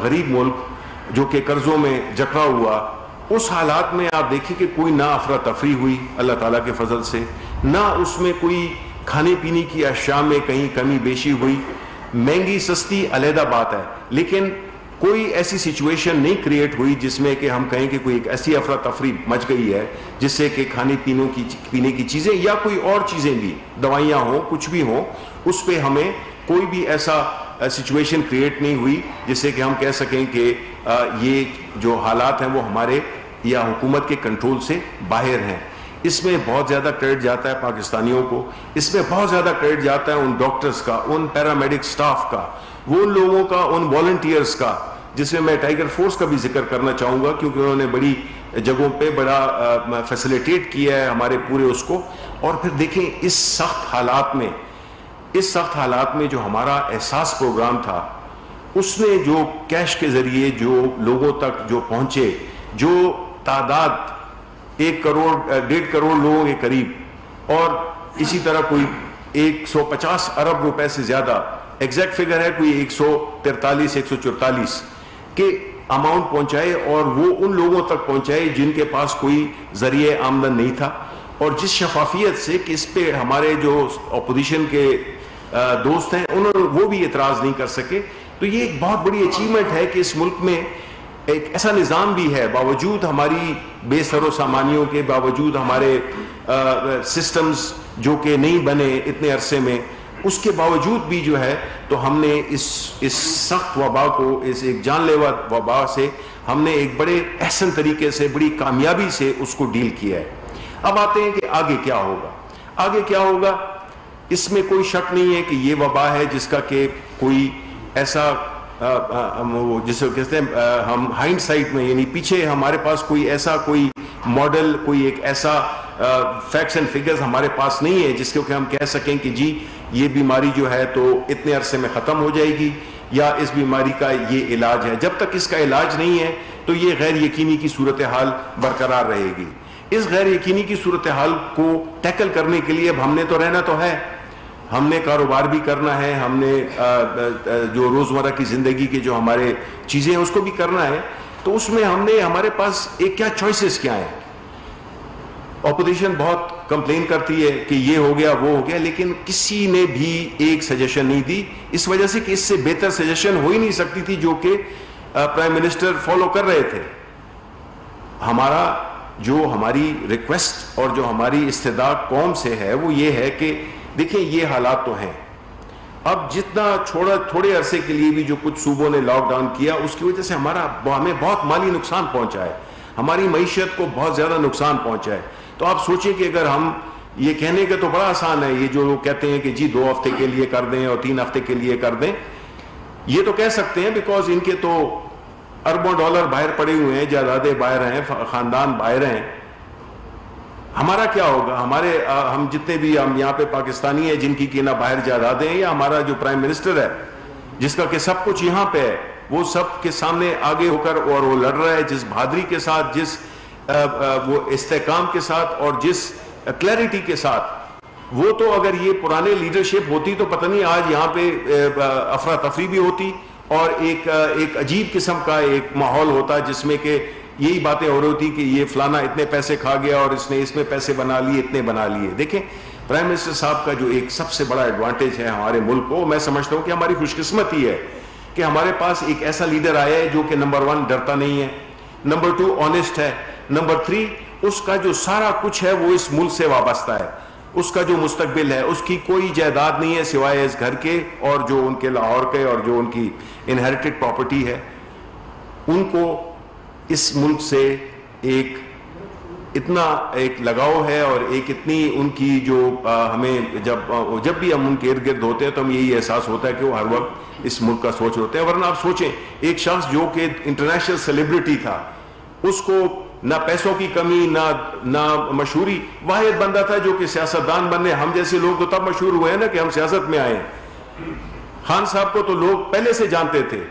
गरीब मुल्क जो कि कर्ज़ों में जकड़ा हुआ, उस हालात में आप देखिए कि कोई ना अफरा तफरी हुई अल्लाह ताला के फजल से, ना उसमें कोई खाने पीने की अशिया में कहीं कमी बेशी हुई। महंगी सस्ती अलहदा बात है, लेकिन कोई ऐसी सिचुएशन नहीं क्रिएट हुई जिसमें कि हम कहें कि कोई एक ऐसी अफरा तफरी मच गई है जिससे कि खाने पीने की चीज़ें या कोई और चीज़ें भी, दवाइयाँ हों, कुछ भी हों, उस पर हमें कोई भी ऐसा सिचुएशन क्रिएट नहीं हुई जिससे कि हम कह सकें कि ये जो हालात हैं वो हमारे या हुकूमत के कंट्रोल से बाहर हैं। اس میں بہت زیادہ کریڈٹ جاتا ہے پاکستانیوں کو, اس میں بہت زیادہ کریڈٹ جاتا ہے ان ڈاکٹرز کا, ان پیرامیڈک سٹاف کا, وہ ان لوگوں کا, ان والنٹیئرز کا, جس میں ٹائیگر فورس کا بھی ذکر کرنا چاہوں گا کیونکہ انہوں نے بڑی جگہوں پہ بڑا فیسیلیٹیٹ کیا ہے ہمارے پورے اس کو. اور پھر دیکھیں اس سخت حالات میں جو ہمارا احساس پروگرام تھا, اس نے جو کیش کے ذریعے جو لوگوں تک جو پہنچے, جو تعداد 1 کروڑ 1.5 کروڑ لوگوں کے قریب, اور اسی طرح کوئی 150 ارب روپے سے زیادہ, ایگزیکٹ فگر ہے کوئی 143-144 کے اماؤنٹ پہنچائے, اور وہ ان لوگوں تک پہنچائے جن کے پاس کوئی ذریعہ آمدن نہیں تھا, اور جس شفافیت سے کہ اس پہ ہمارے جو اپوزیشن کے دوست ہیں وہ بھی اعتراض نہیں کر سکے. تو یہ ایک بہت بڑی اچیومنٹ ہے کہ اس ملک میں ایک ایسا نظام بھی ہے, باوجود ہماری بے سر و سامانیوں کے, باوجود ہمارے سسٹمز جو کہ نہیں بنے اتنے عرصے میں, اس کے باوجود بھی جو ہے تو ہم نے اس سخت وبا کو, اس ایک جان لیوا وبا سے ہم نے ایک بڑے احسن طریقے سے, بڑی کامیابی سے اس کو ڈیل کیا ہے. اب آتے ہیں کہ آگے کیا ہوگا. آگے کیا ہوگا, اس میں کوئی شک نہیں ہے کہ یہ وبا ہے جس کا کہ کوئی ایسا جسے کہتے ہیں ہم ہائنڈ سائٹ میں, یعنی پیچھے ہمارے پاس کوئی ایسا کوئی ماڈل, کوئی ایک ایسا فیکٹس اینڈ فگرز ہمارے پاس نہیں ہے جس کو کہ ہم کہہ سکیں کہ جی یہ بیماری جو ہے تو اتنے عرصے میں ختم ہو جائے گی, یا اس بیماری کا یہ علاج ہے. جب تک اس کا علاج نہیں ہے تو یہ غیر یقینی کی صورتحال برقرار رہے گی. اس غیر یقینی کی صورتحال کو ٹیکل کرنے کے لیے اب ہم نے تو رہنا تو ہے, ہم نے کاروبار بھی کرنا ہے, ہم نے جو روزمرہ کی زندگی کے جو ہمارے چیزیں ہیں اس کو بھی کرنا ہے. تو اس میں ہمارے پاس ایک کیا چوائسز کیا ہیں. اپوزیشن بہت کمپلین کرتی ہے کہ یہ ہو گیا وہ ہو گیا, لیکن کسی نے بھی ایک سجیشن نہیں دی, اس وجہ سے کہ اس سے بہتر سجیشن ہو ہی نہیں سکتی تھی جو کہ پرائم منسٹر فالو کر رہے تھے. ہماری ریکویسٹ اور جو ہماری استدعا قوم سے ہے وہ یہ ہے کہ دیکھیں یہ حالات تو ہیں, اب جتنا تھوڑے عرصے کے لیے بھی جو کچھ صوبوں نے لاک ڈاؤن کیا اس کی وجہ سے ہمیں بہت مالی نقصان پہنچا ہے, ہماری معیشت کو بہت زیادہ نقصان پہنچا ہے. تو آپ سوچیں کہ اگر ہم یہ کہنے کے تو بڑا آسان ہے, یہ جو لوگ کہتے ہیں کہ جی 2 ہفتے کے لیے کر دیں اور 3 ہفتے کے لیے کر دیں, یہ تو کہہ سکتے ہیں بیکاز ان کے تو اربوں ڈالر باہر پڑے ہوئے ہیں, جائیدادیں باہر ہیں, خاندان باہر ہیں. ہمارا کیا ہوگا, ہم جتنے بھی ہم یہاں پہ پاکستانی ہیں جن کی کہ نہ باہر جائیدادیں ہیں, یا ہمارا جو پرائم منسٹر ہے جس کا کہ سب کچھ یہاں پہ ہے, وہ سب کے سامنے آگے ہو کر اور وہ لڑ رہا ہے جس بہادری کے ساتھ, جس وہ استحکام کے ساتھ اور جس کلیئرٹی کے ساتھ. وہ تو اگر یہ پرانے لیڈرشپ ہوتی تو پتہ نہیں آج یہاں پہ افراتفری بھی ہوتی اور ایک عجیب قسم کا ایک ماحول ہوتا جس میں کہ یہی باتیں ہو رہی ہوتی کہ یہ فلانا اتنے پیسے کھا گیا اور اس نے اس میں پیسے بنا لیے, اتنے بنا لیے. دیکھیں پرائم منسٹر صاحب کا جو ایک سب سے بڑا ایڈوانٹیج ہے ہمارے ملک کو, میں سمجھتا ہوں کہ ہماری خوش قسمتی ہے کہ ہمارے پاس ایک ایسا لیڈر آیا ہے جو کہ نمبر 1 ڈرتا نہیں ہے, نمبر 2 آنیسٹ ہے, نمبر 3 اس کا جو سارا کچھ ہے وہ اس ملک سے وابستہ ہے, اس کا جو مستقبل ہے اس کی کوئی جائیداد نہیں ہے سوائے اس گھر کے اور جو ان کے لاہور کے اور جو ان کی انہیریٹڈ پراپرٹی ہے. ان کو اس ملک سے ایک اتنا ایک لگاؤ ہے اور ایک اتنی ان کی جو ہمیں جب بھی ہم ان کے ارد گرد ہوتے ہیں تو ہمیں یہی احساس ہوتا ہے کہ وہ ہر وقت اس ملک کا سوچ ہوتے ہیں. ورنہ آپ سوچیں ایک شخص جو کہ انٹرنیشنل سیلیبریٹی تھا, اس کو نہ پیسوں کی کمی نہ مشہوری, واحد بندہ تھا جو کہ سیاستدان بننے, ہم جیسے لوگ تو تب مشہور ہوئے ہیں نا کہ ہم سیاست میں آئے. خان صاحب کو تو لوگ پہلے سے جانتے تھے,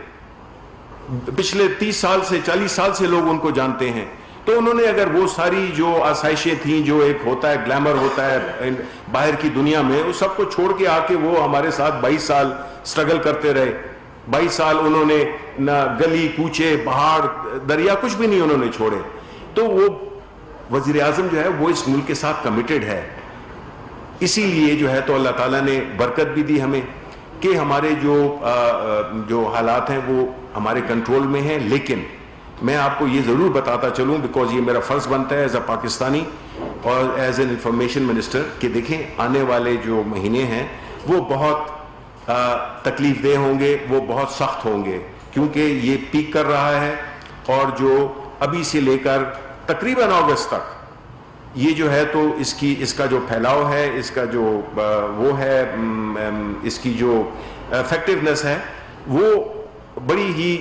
پچھلے 30 سال سے 40 سال سے لوگ ان کو جانتے ہیں. تو انہوں نے اگر وہ ساری جو آسائشیں تھیں جو ایک ہوتا ہے گلیمر ہوتا ہے باہر کی دنیا میں, وہ سب کو چھوڑ کے آ کے وہ ہمارے ساتھ 22 سال سٹرگل کرتے رہے. 22 سال انہوں نے نہ گلی کوچے پہاڑ دریا کچھ بھی نہیں انہوں نے چھوڑے. تو وہ وزیر اعظم جو ہے وہ اس ملک کے ساتھ کمیٹڈ ہے. اسی لیے جو ہے تو اللہ تعالیٰ نے برکت بھی دی ہمیں کہ ہمارے جو حالات ہیں وہ ہمارے کنٹرول میں ہیں. لیکن میں آپ کو یہ ضرور بتاتا چلوں بیکاز یہ میرا فرض بنتا ہے ایز اے پاکستانی اور ایز این انفارمیشن منسٹر کہ دیکھیں آنے والے جو مہینے ہیں وہ بہت تکلیف دہ ہوں گے, وہ بہت سخت ہوں گے, کیونکہ یہ پیک کر رہا ہے. اور جو ابھی سے لے کر تقریباً اگست تک یہ جو ہے تو اس کا جو پھیلاؤ ہے، اس کا جو وہ ہے، اس کی جو افیکٹونیس ہے وہ بڑی ہی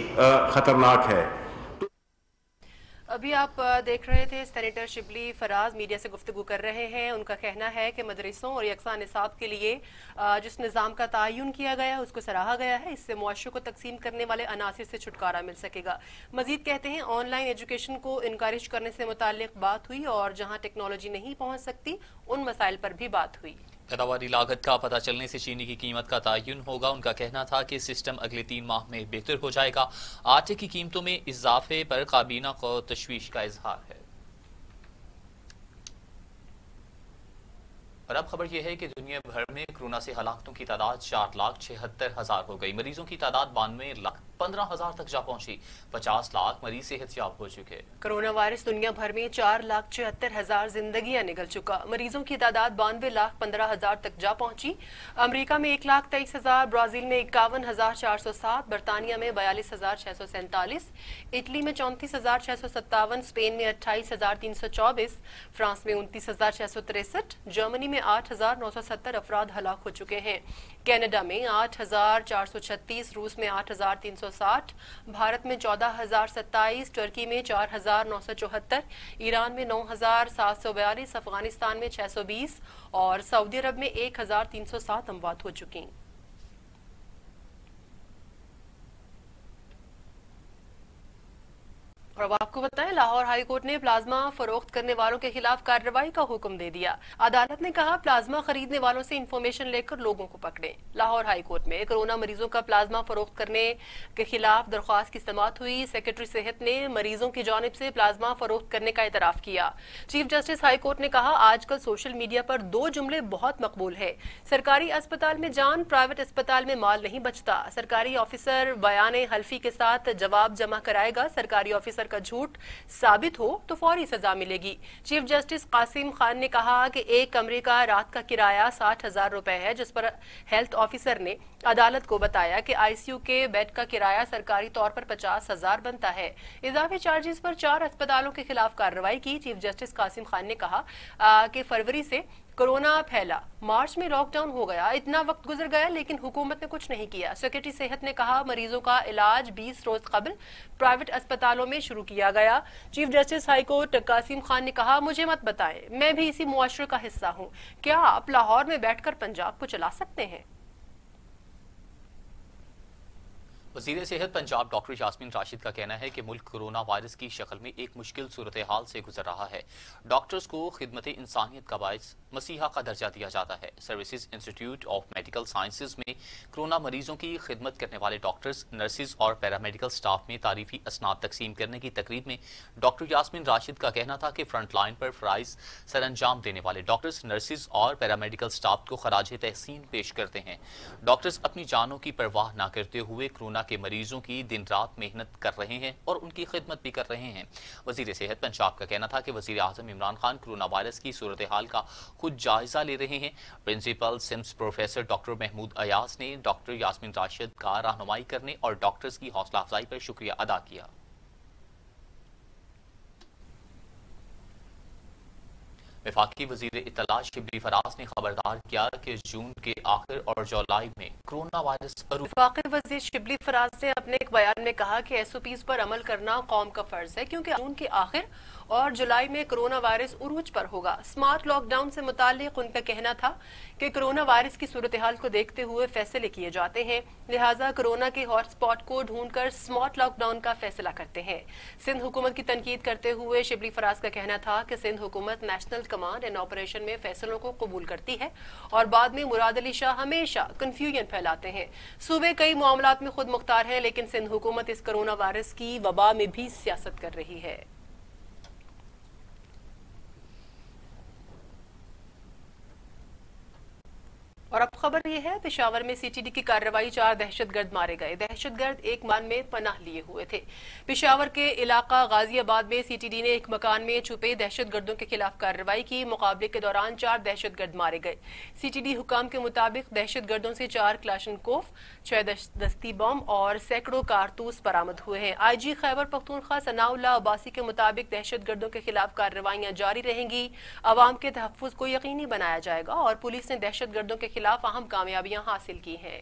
خطرناک ہے۔ ابھی آپ دیکھ رہے تھے سینیٹر شبلی فراز میڈیا سے گفتگو کر رہے ہیں۔ ان کا کہنا ہے کہ مدرسوں اور یکساں نصاب کے لیے جس نظام کا تعین کیا گیا ہے اس کو سراہا گیا ہے، اس سے معاشرے کو تقسیم کرنے والے عناصر سے چھٹکارا مل سکے گا۔ مزید کہتے ہیں آن لائن ایجوکیشن کو انکریج کرنے سے متعلق بات ہوئی اور جہاں ٹیکنالوجی نہیں پہنچ سکتی ان مسائل پر بھی بات ہوئی۔ پیداواری لاگت کا پتہ چلنے سے چینی کی قیمت کا تعین ہوگا۔ ان کا کہنا تھا کہ سسٹم اگلے 3 ماہ میں بہتر ہو جائے گا۔ آٹے کی قیمتوں میں اضافے پر کابینہ کو تشویش کا اظہار ہے۔ اور اب خبر یہ ہے کہ دنیا بھر میں کورونا سے ہلاکتوں کی تعداد 4,76,000 ہو گئی۔ مریضوں کی تعداد 92,15,000 تک جا پہنچی۔ 50 لاکھ مریض صحت یاب ہو چکے۔ کرونا وائرس دنیا بھر میں 4,76,000 زندگیاں نگل چکا۔ مریضوں کی تعداد 92,15,000 تک جا پہنچی۔ امریکہ میں 1,23,000، برازیل میں 51,407، برطانیہ میں 42,647، اٹلی میں 34,657، اسپین میں 28,324، فرانس میں 29,663، جرمنی میں 8,970 افراد ہلاک ہو چکے ہیں۔ کینیڈا میں 8,436، روس میں 8,360، بھارت میں 14,027، ترکی میں 4,974، ایران میں 9,742، افغانستان میں 620 اور سعودی عرب میں 1,307 اموات ہو چکی ہیں۔ اور اب آپ کو بتائیں لاہور ہائی کورٹ نے پلازما فروخت کرنے والوں کے خلاف کارروائی کا حکم دے دیا۔ عدالت نے کہا پلازما خریدنے والوں سے انفارمیشن لے کر لوگوں کو پکڑیں۔ لاہور ہائی کورٹ میں کورونا مریضوں کا پلازما فروخت کرنے کے خلاف درخواست کی سماعت ہوئی۔ سیکرٹری صحت نے مریضوں کی جانب سے پلازما فروخت کرنے کا اعتراف کیا۔ چیف جسٹس ہائی کورٹ نے کہا آج کل سوشل میڈیا پر 2 جملے بہت مقبول ہے، سرکاری اسپتال میں جان، پرائیویٹ اسپتال میں مال نہیں بچتا۔ سرکاری آفیسر بیان حلفی کے ساتھ جواب جمع کرائے گا، سرکاری آفیسر کا جھوٹ ثابت ہو تو فوری سزا ملے گی۔ چیف جسٹس قاسم خان نے کہا کہ ایک کمرے کا رات کا کرایہ 60,000 روپے ہے، جس پر ہیلتھ آفیسر نے عدالت کو بتایا کہ آئی سی یو کے بیڈ کا کرایہ سرکاری طور پر 50,000 بنتا ہے۔ اضافی چارجز پر 4 اسپتالوں کے خلاف کارروائی کی۔ چیف جسٹس قاسم خان نے کہا کہ فروری سے کورونا پھیلا، مارچ میں لاک ڈاؤن ہو گیا، اتنا وقت گزر گیا لیکن حکومت نے کچھ نہیں کیا۔ سیکرٹری صحت نے کہا مریضوں کا علاج 20 روز قبل پرائیویٹ اسپتالوں میں شروع کیا گیا۔ Chief justice high court Qasim Khan نے کہا مجھے مت بتائیں، میں بھی اسی معاشرے کا حصہ ہوں، کیا آپ لاہور میں بیٹھ کر پنجاب کو چلا سکتے ہیں؟ وزیر صحت پنجاب ڈاکٹر یاسمین راشد کا کہنا ہے کہ ملک کورونا وائرس کی شکل میں ایک مشکل صورتحال سے گزر رہا ہے۔ ڈاکٹرز کو خدمت انسانیت کا باعث مسیحا کا درجہ دیا جاتا ہے۔ Services institute of medical sciences میں کورونا مریضوں کی خدمت کرنے والے ڈاکٹرز، نرسز اور پیرامیڈیکل سٹاف میں تعریفی اسناد تقسیم کرنے کی تقریب میں ڈاکٹر یاسمین راشد کا کہنا تھا کہ فرنٹ لائن پر فرائض سر انجام دینے والے ڈاکٹرز، نرسز اور پیرامیڈیکل سٹاف کو خراج تحسین پیش کرتے ہیں۔ ڈاکٹرز اپنی جانوں کی پرواہ نہ کرتے ہوئے کورونا کے مریضوں کی دن رات محنت کر رہے ہیں اور ان کی خدمت بھی کر رہے ہیں۔ وزیر صحت پنجاب کا کہنا تھا کہ وزیر اعظم عمران خان کورونا وائرس کی صورتحال کا خود جائزہ لے رہے ہیں۔ Principal SIMS professor doctor Mahmood Ayaz نے ڈاکٹر یاسمین راشد کا رہنمائی کرنے اور ڈاکٹرز کی حوصلہ افزائی پر شکریہ ادا کیا۔ وفاقی وزیر اطلاع شبلی فراز نے خبردار کیا کہ جون کے آخر اور جولائی میں کورونا وائرس وفاقی وزیر شبلی فراز نے اپنے ایک بیان میں کہا کہ ایس او پیز پر عمل کرنا قوم کا فرض ہے، کیونکہ جون کے آخر اور جولائی میں کورونا وائرس عروج پر ہوگا۔ سمارٹ لاک ڈاؤن سے متعلق ان کا کہنا تھا کہ کورونا وائرس کی صورتحال کو دیکھتے ہوئے فیصلے کیے جاتے ہیں، لہٰذا کورونا کے ہاٹ اسپاٹ کو ڈھونڈ کر سمارٹ لاک ڈاؤن کا فیصلہ کرتے ہیں۔ سندھ حکومت کی تنقید کرتے ہوئے شبلی فراز کا کہنا تھا کہ سندھ حکومت نیشنل کمانڈ اینڈ آپریشن میں فیصلوں کو قبول کرتی ہے اور بعد میں مراد علی شاہ ہمیشہ کنفیوژن پھیلاتے ہیں۔ صوبے کئی معاملات میں خود مختار ہیں، لیکن سندھ حکومت اس کورونا وائرس کی وبا میں بھی سیاست کر رہی ہے۔ और अब खबर यह है, पेशावर में सीटीडी की कार्रवाई, 4 दहशतगर्द मारे गए। दहशतगर्द एक मकान में पनाह लिए हुए थे। पेशावर के इलाका गाजियाबाद में सीटीडी ने एक मकान में छुपे दहशतगर्दों के खिलाफ कार्रवाई की। मुकाबले के दौरान 4 दहशतगर्द मारे गए। सीटीडी हुकाम के मुताबिक दहशतगर्दों से 4 क्लाशनकोफ, 6 दस्ती बम और सैकड़ों कारतूस बरामद हुए हैं। आईजी खैबर पख्तूनख्वा सनाउल्लाह अब्बासी के मुताबिक दहशतगर्दों के खिलाफ कार्रवाइयां जारी रहेंगी। अवाम के तहफ्फुज़ को यकीनी बनाया जाएगा और पुलिस ने दहशतगर्दों के खिलाफ अहम कामयाबियां हासिल की हैं।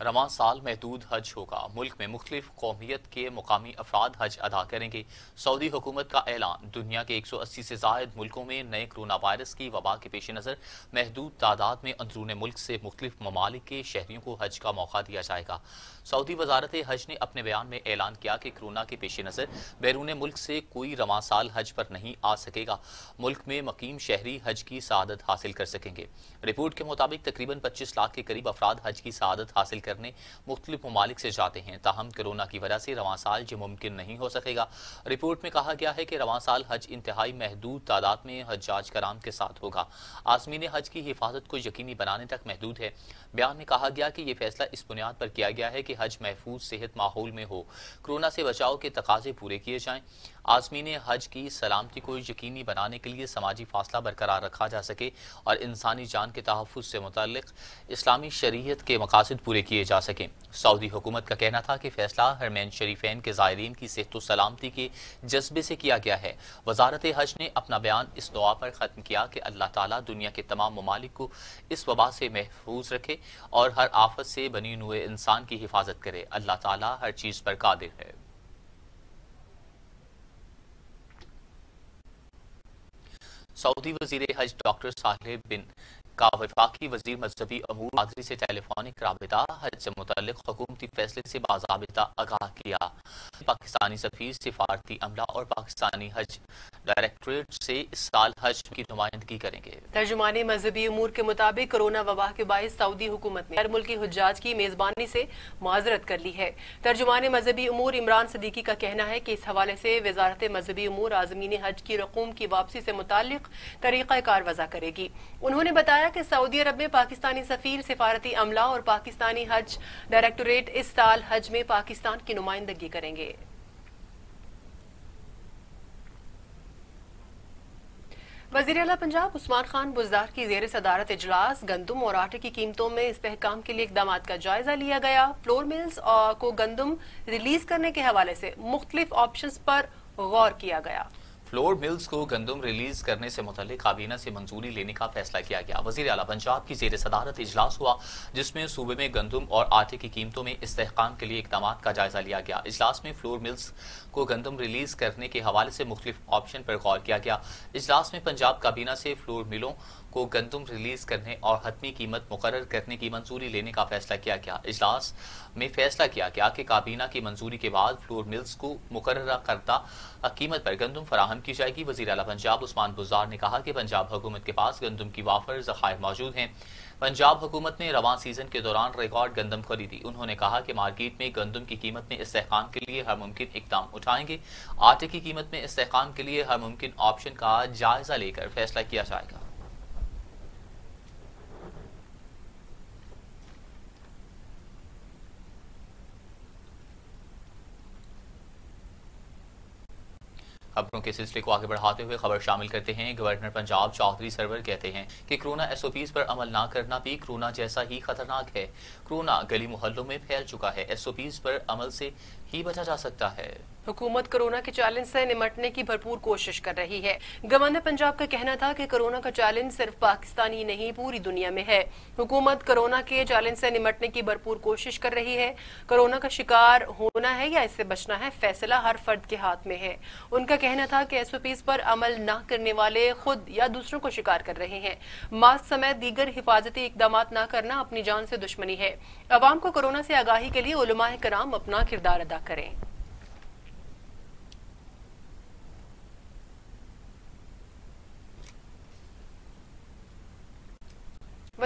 रवां साल महदूद हज होगा। मुल्क में मुख्तलिफ कौमियत के मुकामी अफराद हज अदा करेंगे। सऊदी हुकूमत का ऐलान। दुनिया के 180 से जायद मुल्कों में नए कोरोना वायरस की वबा के पेश नज़र महदूद तादाद में अंदरून मुल्क से मुख्तलिफ ममालिक के शहरियों को हज का मौका दिया जाएगा। सऊदी वजारत हज ने अपने बयान में ऐलान किया कि कोरोना के पेश नज़र बैरून मुल्क से कोई रवां साल हज पर नहीं आ सकेगा। मुल्क में मकीम शहरी हज की सआदत हासिल कर सकेंगे। रिपोर्ट के मुताबिक तकरीबन 25 लाख के करीब अफराद हज की सआदत हासिल करने मुख्तलिफ ममालिक से जाते हैं। ताहम कोरोना की वजह से रवां साल जो मुमकिन नहीं हो सकेगा। रिपोर्ट में कहा गया है कि रवां साल हज इंतहाई महदूद तादाद में हज्जाज कराम के साथ होगा। आज़मीन हज की हिफाजत को यकीनी बनाने तक महदूद है। बयान में कहा गया कि यह फैसला इस बुनियाद पर किया गया है कि हज महफूज सेहत माहौल में हो, कोरोना से बचाव के तकाजे पूरे किए जाएं, आज़मीन हज की सलामती को यकीनी बनाने के लिए समाजी फासला बरकरार रखा जा सके और इंसानी जान के तहफ़्फ़ुज़ से मुतल्लिक़ इस्लामी शरीयत के मकासद पूरे किए जा सकें। सऊदी हुकूमत का कहना था कि फैसला हरमैन शरीफैन के ज़ायरीन की सेहत व सलामती के जज्बे से किया गया है। वज़ारत हज ने अपना बयान इस दुआ पर ख़त्म किया कि अल्लाह ताला दुनिया के तमाम ममालिक को इस वबा से महफूज रखे और हर आफत से बनी हुए इंसान की हिफाजत करे। अल्लाह ताला हर चीज़ पर कादिर है। सऊदी वज़ीर हज डॉक्टर सालेह बिन का वफाकी वज़ीर मजहबी अमूर कादरी से टेलीफोनिक राबिता हज से मुतल्लिक़ हुकूमती फैसले से बाज़ाबिता आगाह किया। पाकिस्तानी सफ़ीर, सिफारती अमला और पाकिस्तानी हज डायरेक्टरेट से इस साल हज की नुमाइंदगी करेंगे। तर्जुमानी मजहबी अमूर के मुताबिक कोरोना वबा के बाइस सऊदी हुकूमत ने गैर मुल्की हुज्जाज की मेजबानी से माजरत कर ली है। तर्जुमानी मजहबी अमूर इमरान सदीकी का कहना है कि इस हवाले से वजारत मजहबी अमूर आज़मीन हज की रकूम की वापसी से मुताल्लिक़ तरीक़ा कार वज़ा करेगी। उन्होंने बताया कि सऊदी अरब में पाकिस्तानी सफीर, सिफारती अमला और पाकिस्तानी हज डायरेक्टोरेट इस साल हज में पाकिस्तान की नुमाइंदगी करेंगे। वज़ीर आला पंजाब उस्मान खान बुज़दार की ज़ेर सदारत इजलास गंदम और आटे की कीमतों में इस्तेहकाम के लिए इक़दाम का जायजा लिया गया। फ्लोर मिल्स को गंदम रिलीज करने के हवाले से मुख्तलिफ ऑप्शंस पर गौर किया गया। फ्लोर मिल्स को गंदम रिलीज करने से मुतल्लिक़ काबीना से मंजूरी लेने का फैसला किया गया। वज़ीर आला पंजाब की ज़ेर सदारत इजलास हुआ जिसमें सूबे में गंदम और आटे की कीमतों में इस्तेहकाम के लिए इक़दाम का जायजा लिया गया। इजलास में फ्लोर मिल्स को गंदम रिलीज करने के हवाले से मुख्तलिफ ऑप्शन पर गौर किया गया। इजलास में पंजाब काबीना से फ्लोर मिलों को गंदम रिलीज करने और हतमी कीमत मुकर्रर करने की मंजूरी लेने का फैसला किया गया। इजलास में फैसला किया गया कि काबीना की मंजूरी के बाद फ्लोर मिल्स को मुकर्रर करदा कीमत पर गंदम फराहम की जाएगी। वज़ीर आला पंजाब उस्मान बुज़दार ने कहा कि पंजाब हुकूमत के पास गंदम की वाफर ज़खायर मौजूद हैं। पंजाब हुकूमत ने रवां सीजन के दौरान रिकॉर्ड गंदम खरीदी। उन्होंने कहा कि मार्केट में गंदम की कीमत में इस्तेहकाम के लिए हर मुमकिन इक़दाम उठाएंगे। आटे की कीमत में इस्तेहकाम के लिए हर मुमकिन ऑप्शन का जायजा लेकर फैसला किया जाएगा। खबरों के सिलसिले को आगे बढ़ाते हुए खबर शामिल करते हैं। गवर्नर पंजाब चौधरी सरवर कहते हैं कि कोरोना एसओपीज पर अमल न करना भी कोरोना जैसा ही खतरनाक है। कोरोना गली मोहल्लों में फैल चुका है। एसओपीज पर अमल से ही बचा जा सकता है। हुकूमत कोरोना के चैलेंज से निमटने की भरपूर कोशिश कर रही है। गवर्नर पंजाब का कहना था कि कोरोना का चैलेंज सिर्फ पाकिस्तान ही नहीं पूरी दुनिया में है। हुकूमत कोरोना के चैलेंज से निमटने की भरपूर कोशिश कर रही है। कोरोना का शिकार होना है या इससे बचना है, फैसला हर फर्द के हाथ में है। उनका कहना था कि एसओपीज पर अमल न करने वाले खुद या दूसरों को शिकार कर रहे हैं। मास्क समेत दीगर हिफाजती इकदाम न करना अपनी जान से दुश्मनी है। अवाम को कोरोना से आगाही के लिए उलमाए कराम अपना किरदार अदा करें।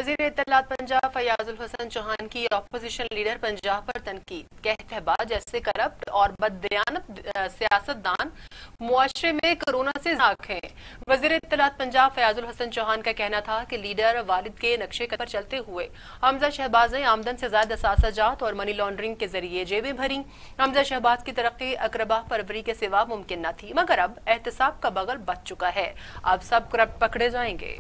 वज़ीर इत्तलात पंजाब फयाजुल हसन चौहान की अपोजिशन लीडर पंजाब पर तनकीद, कहतबा जैसे करप्ट और बददियानत सियासतदान मुआशरे में कोरोना से नाक हैं। वज़ीर इत्तलात पंजाब फयाजुल हसन चौहान का कहना था कि लीडर वालिद के नक्शे पर चलते हुए हमजा शहबाज ने आमदन से ज्यादा सासाजात और मनी लॉन्ड्रिंग के जरिए जेबें भरी। हमजा शहबाज की तरक्की अकरबा परवरी के सिवा मुमकिन न थी, मगर अब एहतसाब का बगल बच चुका है। अब सब करप्ट पकड़े जाएंगे।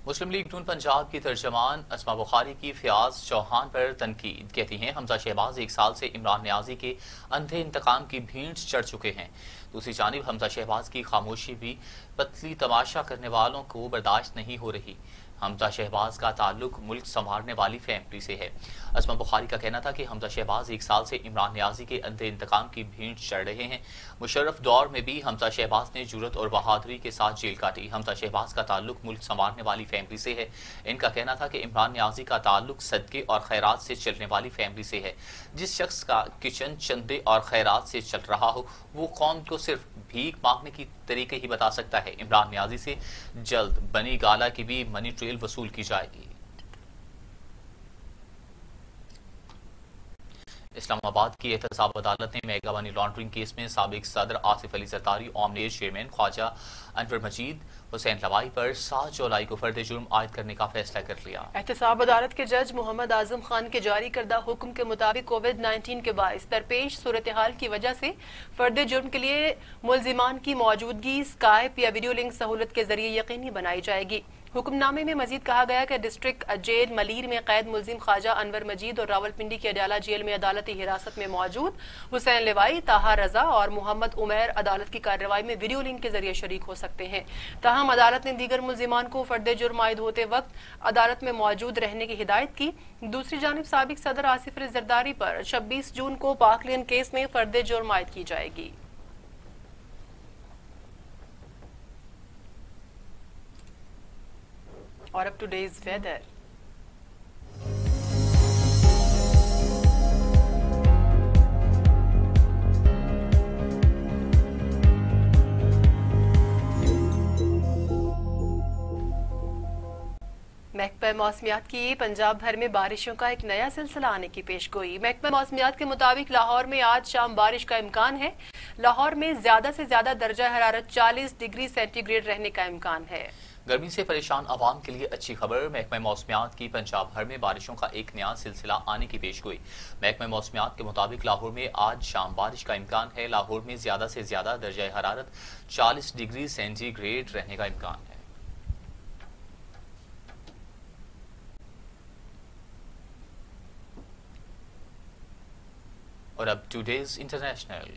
मुस्लिम लीग नून पंजाब की तर्जमान अस्मा बुखारी की फयाज चौहान पर तनकीद, कहती हैं हमजा शहबाज 1 साल से इमरान नियाजी के अंधे इंतकाम की भीड़ चढ़ चुके हैं। दूसरी जानिब हमजा शहबाज की खामोशी भी पतली तमाशा करने वालों को बर्दाश्त नहीं हो रही। हमजा शहबाज का ताल्लुक मुल्क संभालने वाली फैमिली से है। अस्मा बुखारी का कहना था कि हमजा शहबाज 1 साल से इमरान नियाजी के अंधे इंतकाम की भीड़ चढ़ रहे हैं। मुशर्रफ दौर में भी हमजा शहबाज ने जुर्रत और बहादुरी के साथ जेल काटी। हमजा शहबाज का ताल्लुक मुल्क संभालने वाली फैमिली से है। इनका कहना था कि इमरान नियाजी का ताल्लुक सदके और खैरात से चलने वाली फैमिली से है। जिस शख्स का किचन चंदे और खैरात से चल रहा हो वो कौम को सिर्फ भीख मांगने की तरीके ही बता सकता है। इमरान नियाजी से जल्द बनी गाला की भी मनी ट्रेल वसूल की जाएगी। इस्लामाबाद की एहतसाब अदालत ने मेगा मनी लॉन्ड्रिंग केस में साबिक सदर आसिफ अली जरदारी, ऑमनेज चेयरमैन ख्वाजा अनवर मजीद हुसैन लवाई पर 7 जुलाई को फर्द जुर्म आयद करने का फैसला कर लिया। एहतसाब अदालत के जज मोहम्मद आजम खान के जारी करदा हुक्म के मुताबिक कोविड-19 के बायस दरपेश सूरत हाल की वजह से फर्द जुर्म के लिए मुलजिमान की मौजूदगी स्काइप या वीडियो लिंक सहूलत के जरिए यकीनी बनाई जाएगी। हुक्मनामे में मजीद कहा गया कि डिस्ट्रिक्ट जेल मलीर में कैद मुलजिम ख्वाजा अनवर मजीद और रावलपिंडी की अडाला जेल में अदालती हिरासत में मौजूद हुसैन लिवाई, ताहा रजा और मोहम्मद उमैर अदालत की कार्रवाई में वीडियो लिंक के जरिए शरीक हो सकते हैं। ताहम अदालत ने दीगर मुलजिमान को फर्द जुर्म आयद होते वक्त अदालत में मौजूद रहने की हिदायत की। दूसरी जानिब साबिक सदर आसिफ अली जरदारी पर 26 जून को पाकलियन केस में फर्द जुर्म आयद की जाएगी। और अब टुडेज वेदर। महकमा मौसमियात की पंजाब भर में बारिशों का एक नया सिलसिला आने की पेशगोई। महकमा मौसमियात के मुताबिक लाहौर में आज शाम बारिश का इम्कान है। लाहौर में ज्यादा से ज्यादा दर्जा हरारत 40 डिग्री सेंटीग्रेड रहने का इम्कान है। गर्मी से परेशान आवाम के लिए अच्छी खबर। महकमा मौसमियात की पंजाब भर में बारिशों का एक नया सिलसिला आने की पेशगोई। महकमा मौसमियात के मुताबिक लाहौर में आज शाम बारिश का इम्कान है। लाहौर में ज्यादा से ज्यादा दर्जा हरारत 40 डिग्री सेंटीग्रेड रहने का इम्कान है। और अब टुडेज इंटरनेशनल।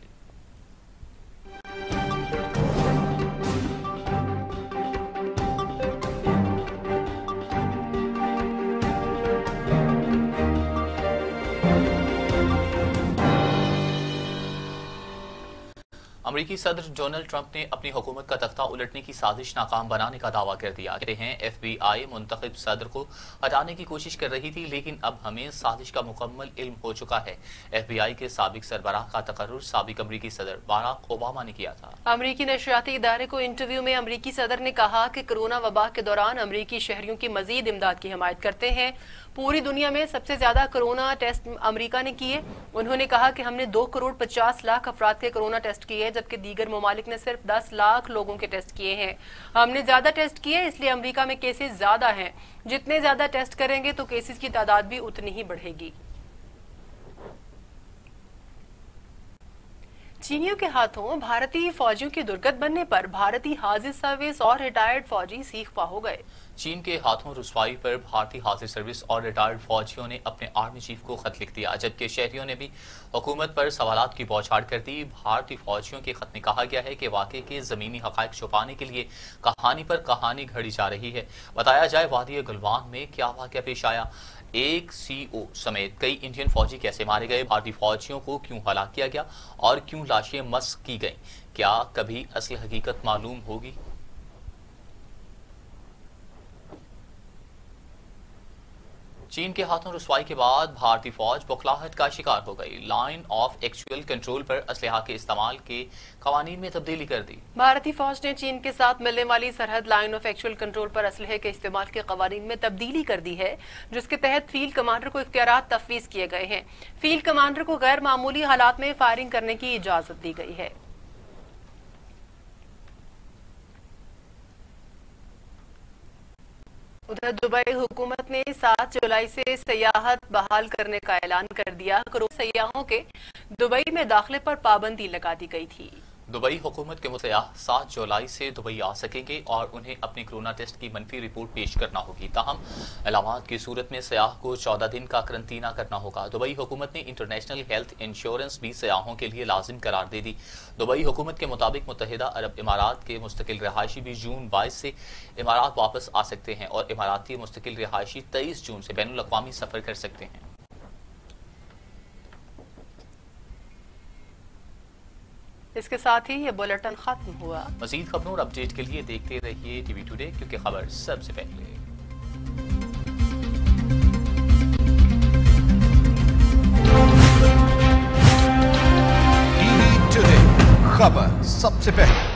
अमेरिकी सदर डोनाल्ड ट्रंप ने अपनी हुकूमत का तख्ता उलटने की साजिश नाकाम बनाने का दावा कर दिया। कहते हैं FBI मुंतखब सदर को हटाने की कोशिश कर रही थी, लेकिन अब हमें साजिश का मुकम्मल इल्म हो चुका है। FBI के साबिक सरबराह का तकर्रुर साबिक अमरीकी सदर बराक ओबामा ने किया था। अमरीकी नशरियाती इदारे को इंटरव्यू में अमरीकी सदर ने कहा कि कोरोना वबा के दौरान अमरीकी शहरियों की मजीद इमदाद की हिमायत करते हैं। पूरी दुनिया में सबसे ज्यादा कोरोना टेस्ट अमेरिका ने किए। उन्होंने कहा कि हमने 2 करोड़ 50 लाख अफराद के कोरोना टेस्ट किए, जबकि दीगर ममालिक ने सिर्फ 10 लाख लोगों के टेस्ट किए हैं। हमने ज्यादा टेस्ट किए, इसलिए अमेरिका में केसेस ज्यादा हैं। जितने ज्यादा टेस्ट करेंगे तो केसेस की तादाद भी उतनी ही बढ़ेगी। चीनियों के हाथों भारतीय फौजियों की दुर्गत बनने पर भारतीय हाजिर सर्विस और रिटायर्ड फौजी सीखपा हो गए। चीन के हाथों रुसवाई पर भारतीय हाजिर सर्विस और रिटायर्ड फौजियों ने अपने आर्मी चीफ को खत लिख दिया, जबकि शहरियों ने भी हुकूमत पर सवालात की बौछार कर दी। भारतीय फौजियों के खत में कहा गया है कि वाकई के जमीनी हकायक छुपाने के लिए कहानी पर कहानी घड़ी जा रही है। बताया जाए वादी गुलवान में क्या वाकया पेश आया, एक CO समेत कई इंडियन फौजी कैसे मारे गए, भारतीय फौजियों को क्यों हलाक किया गया और क्यों लाशें मस्क की गईं, क्या कभी असल हकीकत मालूम होगी? चीन के हाथों रुसवाई के बाद भारतीय फौज बौखलाहट का शिकार हो गई। लाइन ऑफ एक्चुअल कंट्रोल पर असलहा के इस्तेमाल के कवानीन में तब्दीली कर दी। भारतीय फौज ने चीन के साथ मिलने वाली सरहद लाइन ऑफ एक्चुअल कंट्रोल पर असलहे के इस्तेमाल के कवानीन में तब्दीली कर दी है, जिसके तहत फील्ड कमांडर को इख्तियारात तफवीज किए गए हैं। फील्ड कमांडर को गैर मामूली हालात में फायरिंग करने की इजाजत दी गई है। उधर दुबई हुकूमत ने 7 जुलाई से सयाहत बहाल करने का ऐलान कर दिया। करोड़ों सयाहों के दुबई में दाखिले पर पाबंदी लगा दी गई थी। दुबई हुकूमत के मुतलक 7 जुलाई से दुबई आ सकेंगे और उन्हें अपनी कोरोना टेस्ट की मनफी रिपोर्ट पेश करना होगी। ताहम अलामात की सूरत में सयाह को 14 दिन का करंतना करना होगा। दुबई हुकूमत ने इंटरनेशनल हेल्थ इंश्योरेंस भी सयाहों के लिए लाजिम करार दे दी। दुबई हुकूमत के मुताबिक मुत्तहिदा अरब इमारात के मुस्तकिल रिहायशी भी जून 22 से इमारात वापस आ सकते हैं और इमाराती मुस्तकिल रिहायशी 23 जून से बैनुल अक़वामी सफर कर सकते हैं। इसके साथ ही ये बुलेटिन खत्म हुआ। मज़ीद खबरों और अपडेट के लिए देखते रहिए टीवी टुडे, क्योंकि खबर सबसे पहले। टीवी टुडे, खबर सबसे पहले।